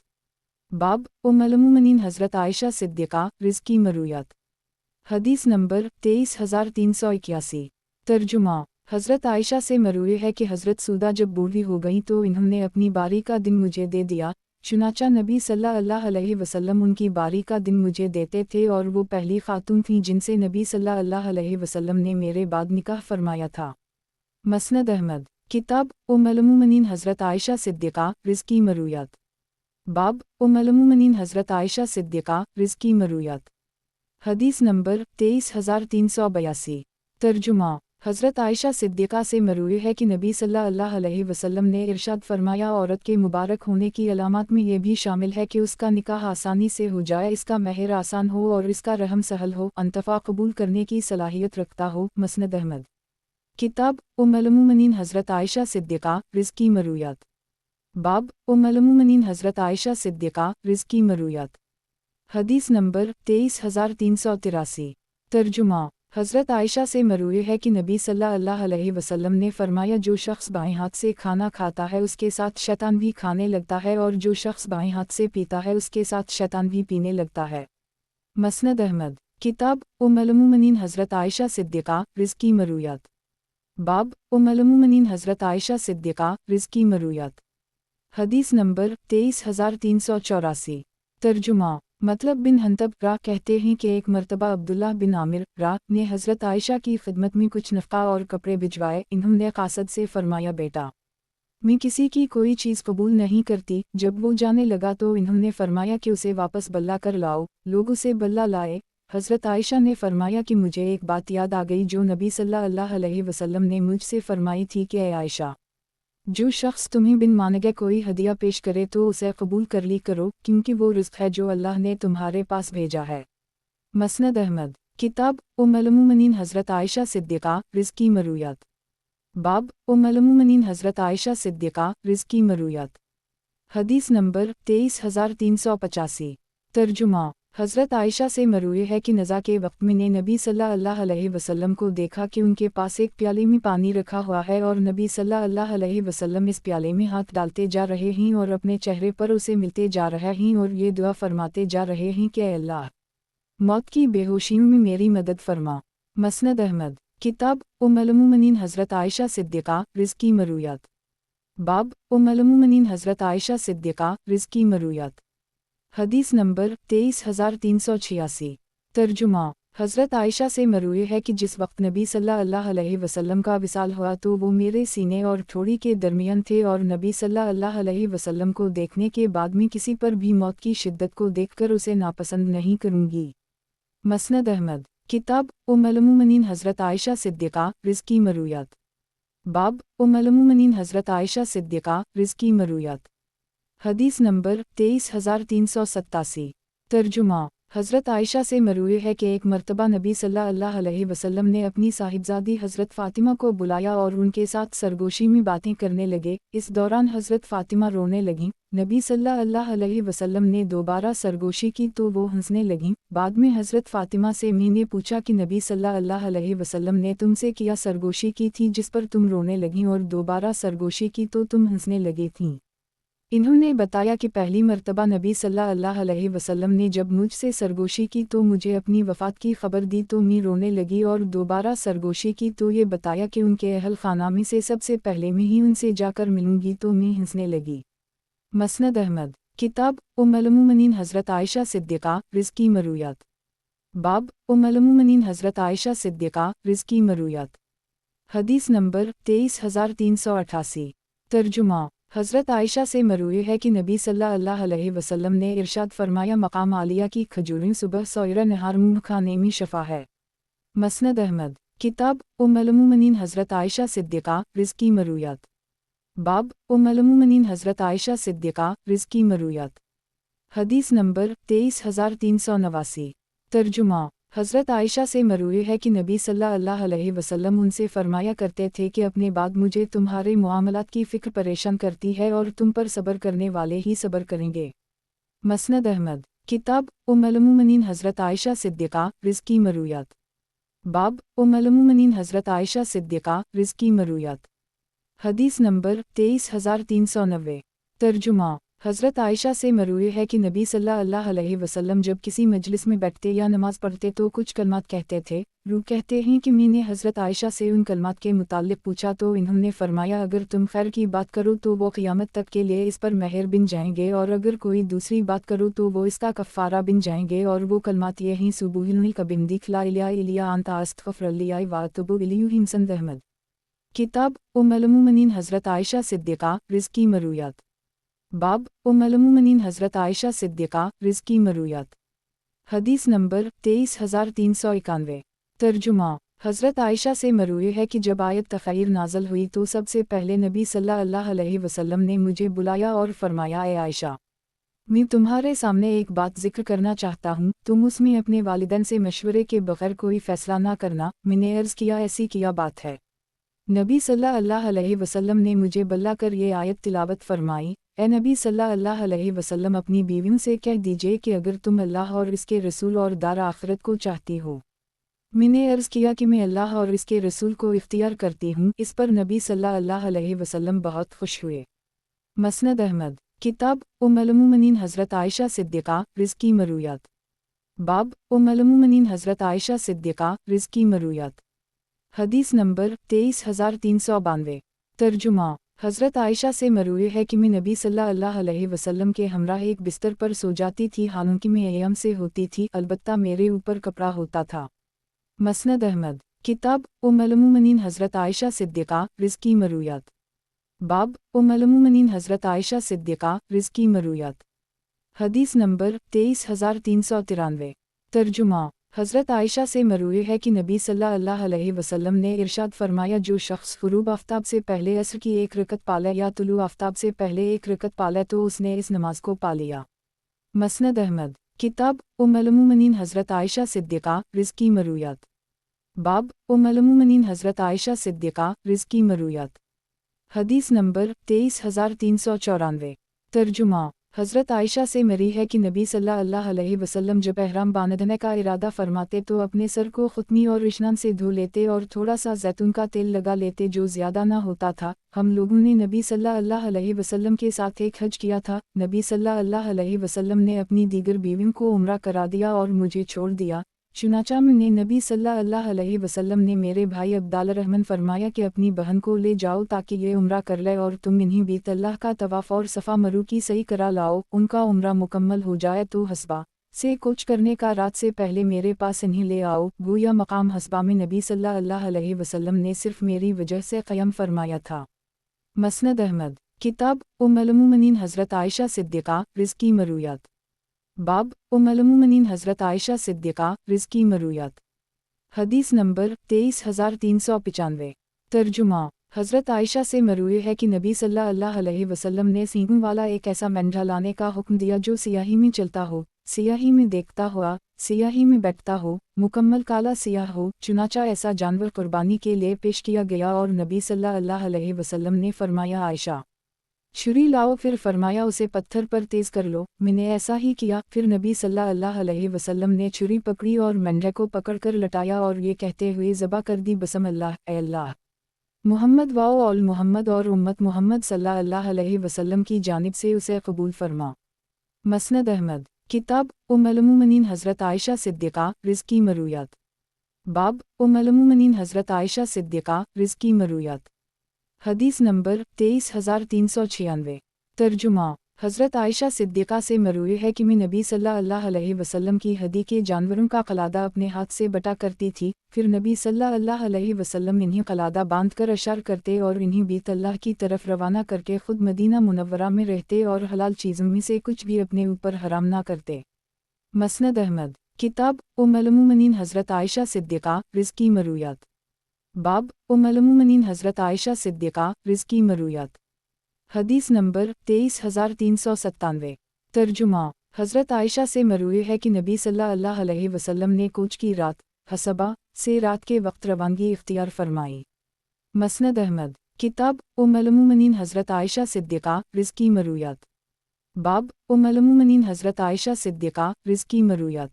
باب ام المومنین حضرت عائشہ صدیقہ رض کی مرویات، حدیث نمبر 23381۔ ترجمہ: حضرت عائشہ سے مروی ہے کہ حضرت سودہ جب بوڑھی ہو گئیں تو انہوں نے اپنی باری کا دن مجھے دے دیا، چنانچہ نبی صلی اللہ علیہ وسلم ان کی باری کا دن مجھے دیتے تھے، اور وہ پہلی خاتون تھیں جن سے نبی صلی اللہ علیہ وسلم نے میرے بعد نکاح فرمایا تھا۔ مسند احمد، کتاب ام المومنین حضرت عائشہ صدیقہ رض کی مرویات، باب ام المومنین حضرت عائشہ صدیقہ رض کی مرویات، حدیث نمبر 23382۔ ترجمہ: حضرت عائشہ صدیقہ سے مروی ہے کہ نبی صلی اللہ علیہ وسلم نے ارشاد فرمایا، عورت کے مبارک ہونے کی علامات میں یہ بھی شامل ہے کہ اس کا نکاح آسانی سے ہو جائے، اس کا مہر آسان ہو اور اس کا رحم سہل ہو، انتفاع قبول کرنے کی صلاحیت رکھتا ہو۔ مسند احمد، کتاب ام المومنین حضرت عائشہ صدیقہ رض کی مرویات، باب ام المومنین حضرت عائشہ صدیقہ رض کی مرویات، حدیث نمبر 23383۔ ترجمہ: حضرت عائشہ سے مروی ہے کہ نبی صلی اللہ علیہ وسلم نے فرمایا، جو شخص بائیں ہاتھ سے کھانا کھاتا ہے اس کے ساتھ شیطان بھی کھانے لگتا ہے، اور جو شخص بائیں ہاتھ سے پیتا ہے اس کے ساتھ شیطان بھی پینے لگتا ہے۔ مسند احمد، کتاب ام المومنین حضرت عائشہ صدیقہ رض کی مرویات، باب ام المومنین حضرت عائشہ صدیقہ رض کی مرویات، حدیث نمبر 23384۔ ترجمہ: مطلب بن حنطب را کہتے ہیں کہ ایک مرتبہ عبداللہ بن عامر را نے حضرت عائشہ کی خدمت میں کچھ نفقہ اور کپڑے بھجوائے۔ انہوں نے قاصد سے فرمایا، بیٹا، میں کسی کی کوئی چیز قبول نہیں کرتی۔ جب وہ جانے لگا تو انہوں نے فرمایا کہ اسے واپس بلّا کر لاؤ۔ لوگ اسے بلّا لائے۔ حضرت عائشہ نے فرمایا کہ مجھے ایک بات یاد آ گئی جو نبی صلی اللہ علیہ وسلم نے مجھ سے فرمائی تھی کہ اے عائشہ، جو شخص تمہیں بن مانگے کوئی ہدیہ پیش کرے تو اسے قبول کر لی کرو، کیونکہ وہ رزق ہے جو اللہ نے تمہارے پاس بھیجا ہے۔ مسند احمد، کتاب ام المومنین حضرت عائشہ صدیقہ رض کی مرویات، باب ام المومنین حضرت عائشہ صدیقہ رض کی مرویات، حدیث نمبر 23385۔ ترجمہ: حضرت عائشہ سے مروی ہے کہ نزا کے وقت میں نے نبی صلی اللہ علیہ وسلم کو دیکھا کہ ان کے پاس ایک پیالے میں پانی رکھا ہوا ہے، اور نبی صلی اللہ علیہ وسلم اس پیالے میں ہاتھ ڈالتے جا رہے ہیں اور اپنے چہرے پر اسے ملتے جا رہے ہیں اور یہ دعا فرماتے جا رہے ہیں کہ اے اللہ، موت کی بے ہوشیوں میں میری مدد فرما۔ مسند احمد، کتاب ام المومنین حضرت عائشہ صدیقہ رض کی مرویات، باب ام المومنین حضرت عائشہ صدیقہ رض کی مرویات، حدیث نمبر 23386۔ ترجمہ: حضرت عائشہ سے مروی ہے کہ جس وقت نبی صلی اللہ علیہ وسلم کا وصال ہوا تو وہ میرے سینے اور ٹھوڑی کے درمیان تھے، اور نبی صلی اللہ علیہ وسلم کو دیکھنے کے بعد میں کسی پر بھی موت کی شدت کو دیکھ کر اسے ناپسند نہیں کروں گی۔ مسند احمد، کتاب ام المومنین حضرت عائشہ صدیقہ رض کی مرویات، باب ام المومنین حضرت عائشہ صدیقہ رض کی مرویات، حدیث نمبر 23387۔ ترجمہ: حضرت عائشہ سے مروی ہے کہ ایک مرتبہ نبی صلی اللہ علیہ وسلم نے اپنی صاحبزادی حضرت فاطمہ کو بلایا اور ان کے ساتھ سرگوشی میں باتیں کرنے لگے۔ اس دوران حضرت فاطمہ رونے لگیں۔ نبی صلی اللہ علیہ وسلم نے دوبارہ سرگوشی کی تو وہ ہنسنے لگیں۔ بعد میں حضرت فاطمہ سے میں نے پوچھا کہ نبی صلی اللہ علیہ وسلم نے تم سے کیا سرگوشی کی تھی جس پر تم رونے لگیں اور دوبارہ سرگوشی کی تو تم ہنسنے لگی تھیں؟ انہوں نے بتایا کہ پہلی مرتبہ نبی صلی اللہ علیہ وسلم نے جب مجھ سے سرگوشی کی تو مجھے اپنی وفات کی خبر دی تو میں رونے لگی، اور دوبارہ سرگوشی کی تو یہ بتایا کہ ان کے اہل خانہ میں سے سب سے پہلے میں ہی ان سے جا کر ملوں گی تو میں ہنسنے لگی۔ مسند احمد، کتاب ام المومنین حضرت عائشہ صدیقہ رض کی مرویات، باب ام المومنین حضرت عائشہ صدیقہ رض کی مرویات، حدیث نمبر 23388۔ ترجمہ: حضرت عائشہ سے مروی ہے کہ نبی صلی اللہ علیہ وسلم نے ارشاد فرمایا، مقام عالیہ کی کھجوریں صبح سویرہ نہار منہ کھانے میں شفا ہے۔ مسند احمد، किताब उम्मुल-मोमिनीन हज़रत आयशा सिद्दीक़ा रिज़्क़ी मरूयात। बाब उम्मुल-मोमिनीन हज़रत आयशा सिद्दीक़ा रिज़्क़ी मरूयात। हदीस नंबर 23389। तर्जुमा। हज़रत आयशा से मरूए है कि नबी सल्लल्लाहु अलैहि वसल्लम उनसे फरमाया करते थे कि अपने बाद मुझे तुम्हारे मुआमलात की फ़िक्र परेशान करती है और तुम पर सब्र करने वाले ही सब्र करेंगे। मसनद अहमद। किताब उम्मुल-मोमिनीन हज़रत आयशा सिद्दीक़ा रिज़्क़ी मरूयात। बाब उम्मुल-मोमिनीन हज़रत आयशा सिद्दीक़ा रिज़्क़ी मरूयात। हदीस नंबर 23390। तर्जुमा। हज़रत आयशा से मरूए है कि नबी सल्लल्लाहु अलैहि वसल्लम जब किसी मजलिस में बैठते या नमाज पढ़ते तो कुछ कलमात कहते थे। रूह कहते हैं कि मैंने हज़रत आयशा से उन कलमात के मुताल्लिक़ पूछा तो इन्होंने फरमाया अगर तुम खैर की बात करो तो वो क़यामत तक के लिए इस पर मेहर बन जाएंगे और अगर कोई दूसरी बात करो तो वो इसका कफ़ारा बन जाएंगे। और वो कलमात यही सुबुहुल कबिंदिक ला इलाहा इल्ला अंता अस्तग़फ़िरुल्लाह व अतूबु इलैहि। मसनद अहमद। किताब उम्मुल-मोमिनीन हज़रत आयशा सिद्दीक़ा रिज़्क़ी मरूयात। बाब उम्मुल-मोमिनीन हज़रत आयशा सिद्दीक़ा रिज़्क़ी मरूयात। हदीस नंबर 23391। तर्जुमा। हज़रत आयशा से मरूए है कि जब आयत तख़य्युर नाज़िल हुई तो सबसे पहले नबी सल्लल्लाहु अलैहि वसल्लम ने मुझे बुलाया और फरमाया ए आयशा, मैं तुम्हारे सामने एक बात ज़िक्र करना चाहता हूँ, तुम उसमें अपने वालिदैन से मशवरे के बग़ैर कोई फ़ैसला ना करना। मैंने अर्ज़ किया ऐसी क्या बात है? नबी सल्लल्लाहु अलैहि वसल्लम ने मुझे बुला कर ये आयत तिलावत फरमाई, ए नबी सल्लल्लाहु अलैहि वसल्लम अपनी बीवियों से कह दीजिए कि अगर तुम अल्लाह और इसके रसूल और दार आखिरत को चाहती हो। मैंने अर्ज़ किया कि मैं अल्लाह और इसके रसूल को इख्तियार करती हूँ। इस पर नबी सल्लल्लाहु अलैहि वसल्लम बहुत खुश हुए। मसनद अहमद। किताब उम्मुल-मोमिनीन हज़रत आयशा सिद्दीक़ा रिज़्क़ी मरूयात। बाब उम्मुल-मोमिनीन हज़रत आयशा सिद्दीक़ा रिज़्क़ी मरूयात। हदीस नंबर 23392। तर्जुमा। हज़रत आयशा से मरूए है कि मैं नबी सल्लल्लाहु अलैहि वसल्लम के हमराह एक बिस्तर पर सो जाती थी, हालांकि मैं अय्याम से होती थी, अलबत्ता मेरे ऊपर कपड़ा होता था। मसनद अहमद। किताब उम्मुल-मोमिनीन हज़रत आयशा सिद्दीक़ा रिज़्क़ी मरूयात। बाब उम्मुल-मोमिनीन हज़रत आयशा सिद्दीक़ा रिज़्क़ी मरूयात। हदीस नंबर 23393। तर्जुमा। हज़रत आयशा से मरूए है कि नबी सल्लल्लाहु अलैहि वसल्लम ने इरशाद फरमाया जो शख्स ग़ुरूब आफ्ताब से पहले असर की एक रकत पाले या तुलू आफ्ताब से पहले एक रकत पाले तो उसने इस नमाज को पा लिया। मसनद अहमद। किताब उम्मुल-मोमिनीन हज़रत आयशा सिद्दीक़ा रिज़्क़ी मरूयात। बाब उम्मुल-मोमिनीन हज़रत आयशा सिद्दीक़ा रिज़्क़ी मरूयात। हदीस नंबर 23394। तर्जुमा। हज़रत आयशा से मरी है कि नबी सल्लल्लाहु अलैहि वसल्लम जब एहराम बांधने का इरादा फरमाते तो अपने सर को खुतनी और इश्नान से धो लेते और थोड़ा सा जैतून का तेल लगा लेते जो ज़्यादा ना होता था। हम लोगों ने नबी सल्लल्लाहु अलैहि वसल्लम के साथ एक हज किया था। नबी सल्लल्लाहु अलैहि वसल्लम ने अपनी दीगर बीवियों को उम्रा करा दिया और मुझे छोड़ दिया। चुनाचा ने नबी सल्लल्लाहु अलैहि वसल्लम ने मेरे भाई अब्दुल्ला रहमान फरमाया कि अपनी बहन को ले जाओ ताकि ये उम्रा कर ले और तुम इन्हीं बीत अल्लाह का तवाफ़ और सफ़ा मरू की सही करा लाओ। उनका उम्रा मुकम्मल हो जाए तो हस्बा से कुछ करने का रात से पहले मेरे पास इन्हीं ले आओ। गोया मकाम हस्बा में नबी सल्लल्लाहु अलैहि वसल्लम ने सिर्फ मेरी वजह से क़याम फरमाया था। मसनद अहमद। किताब उम्मुल-मोमिनीन हज़रत आयशा सिद्दीक़ा रिज़्क़ी मरूयात। बाब उम्मुल-मोमिनीन हज़रत आयशा सिद्दीक़ा रिज़्क़ी मरूयात। हदीस नंबर 23395। तर्जुमा। हज़रत आयशा से मरूए है कि नबी सल्लल्लाहु अलैहि वसल्लम ने सींगों वाला एक ऐसा मेंढा लाने का हुक्म दिया जो सियाही में चलता हो, सियाही में देखता हुआ, सियाही में बैठता हो, मुकम्मल काला सियाह हो। चुनाचा ऐसा जानवर कुर्बानी के लिए पेश किया गया और नबी सल्लल्लाहु अलैहि वसल्लम ने फरमाया आयशा छुरी लाओ, फिर फरमाया उसे पत्थर पर तेज कर लो। मैंने ऐसा ही किया। फिर नबी सल्लल्लाहु अलैहि वसल्लम ने छुरी पकड़ी और मेंढे को पकड़कर लटाया और ये कहते हुए ज़बा कर दी बिस्मिल्लाह ए अल्लाह मुहम्मद वाओ औल मुहम्मद और उम्मत मुहम्मद सल्लल्लाहु अलैहि वसल्लम की जानिब से उसे कबूल फरमा। मसनद अहमद। किताब उम्मुल-मोमिनीन हज़रत आयशा सिद्दीक़ा रिज़्क़ी मरूयात। बाब उम्मुल-मोमिनीन हज़रत आयशा सिद्दीक़ा रिज़्क़ी मरूयात। हदीस नंबर 23396। तर्जुमा। हज़रत आयशा सिद्दीक़ा से मरूए है कि मैं नबी सल्लल्लाहु अलैहि वसल्लम की हदी के जानवरों का क़लादा अपने हाथ से बटा करती थी। फिर नबी सल्लल्लाहु अलैहि वसल्लम इन्हीं क़लादा बांध कर अशार करते और इन्हीं बीत अल्लाह की तरफ रवाना करके ख़ुद मदीना मुनव्वरा में रहते और हलाल चीज़ों में से कुछ भी अपने ऊपर हराम ना करते। मसनद अहमद। किताब उम्मुल-मोमिनीन हज़रत आयशा सिद्दीक़ा रिज़्क़ी मरूयात। बाब उम्मुल-मोमिनीन हज़रत आयशा सिद्दीक़ा रिज़्की मरूयात। हदीस नंबर 23397। तर्जुमा। हज़रत आयशा से मरूए है कि नबी सल्लल्लाहु अलैहि वसल्लम ने कूच की रात हसबा से रात के वक्त रवानगी इख्तियार फरमाई। मसनद अहमद। किताब उम्मुल-मोमिनीन हज़रत आयशा सिद्दीक़ा रिज़्की मरूयात। बाब उम्मुल-मोमिनीन हज़रत आयशा सिद्दीक़ा रिज़्की मरूयात।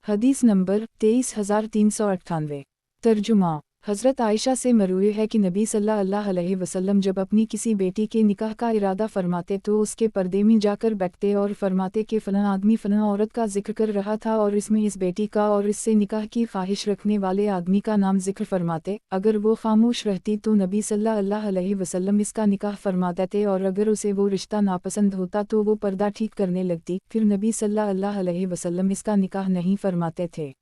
हदीस नंबर 23398। तर्जुमा। हज़रत आयशा से मरूए है कि नबी सल्लल्लाहु अलैहि वसल्लम जब अपनी किसी बेटी के निकाह का इरादा फरमाते तो उसके पर्दे में जाकर बैठते और फरमाते कि फ़लाँ आदमी फ़लाँ औरत का जिक्र कर रहा था और इसमें इस बेटी का और इससे निकाह की ख्वाहिश रखने वाले आदमी का नाम जिक्र फरमाते। अगर वो खामोश रहती तो नबी सल्लल्लाहु अलैहि वसल्लम इसका निकाह फरमा देते और अगर उसे वो रिश्ता नापसंद होता तो वो पर्दा ठीक करने लगती, फिर नबी सल्लल्लाहु अलैहि वसल्लम इसका निकाह नहीं फरमाते थे।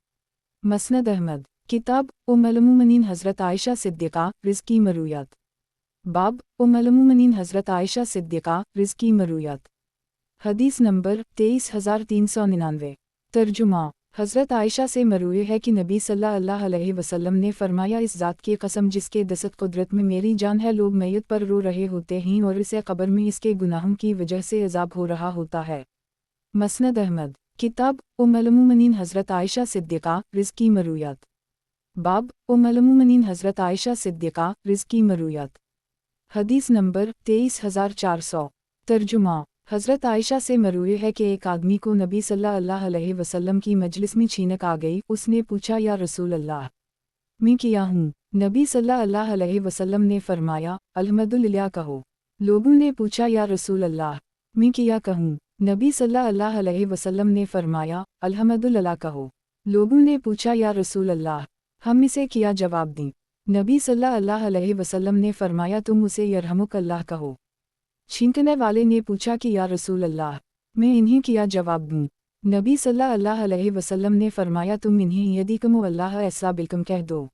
मसनद अहमद। किताब उम्मुल-मोमिनीन हज़रत आयशा सिद्दीक़ा रिज़्की मरूयात। बाब उम्मुल-मोमिनीन हज़रत आयशा सिद्दीक़ा रिज़्की मरूयात। हदीस नंबर 23399। तर्जुमा। हज़रत आयशा से मरूए है कि नबी सल्लल्लाहु अलैहि वसल्लम ने फरमाया, इस ज़ात की कसम जिसके दस्त कुदरत में मेरी जान है, लोग मैयत पर रो रहे होते हैं और इसे कब्र में इसके गुनाहों की वजह से अज़ाब हो रहा होता है। मसनद अहमद। किताब उम्मुल-मोमिनीन हज़रत आयशा सिद्दीक़ा रिज़्की मरूयात। बाब उम्मुल-मोमिनीन हज़रत आयशा सिद्दीक़ा रिज़्की मरूयात। हदीस नंबर 23400। तर्जुमा। हज़रत आयशा से मरूए है कि एक आदमी को नबी सल्लल्लाहु अलैहि वसल्लम की मजलिस में छीनक आ गई। उसने पूछा, या रसूल अल्लाह, मैं क्या हूँ? नबी सल्लल्लाहु अलैहि वसल्लम ने फरमाया, अल्हम्दुलिल्लाह कहो। लोगों ने पूछा, या रसूल अल्लाह, मैं क्या कहूँ? नबी सल्लल्लाहु अलैहि वसल्लम ने फरमाया, अल्हम्दुलिल्लाह कहो। लोगों ने पूछा, या रसूल अल्लाह, हम इसे क्या जवाब दें? नबी सल्लल्लाहु अलैहि वसल्लम ने फरमाया, तुम उसे यरहमुक अल्लाह कहो। छींकने वाले ने पूछा कि या रसूल अल्लाह, मैं इन्हें क्या जवाब दूँ? नबी सल्लल्लाहु अलैहि वसल्लम ने फरमाया, तुम इन्हें यदीकुम अल्लाह ऐसा बिल्कुम कह दो।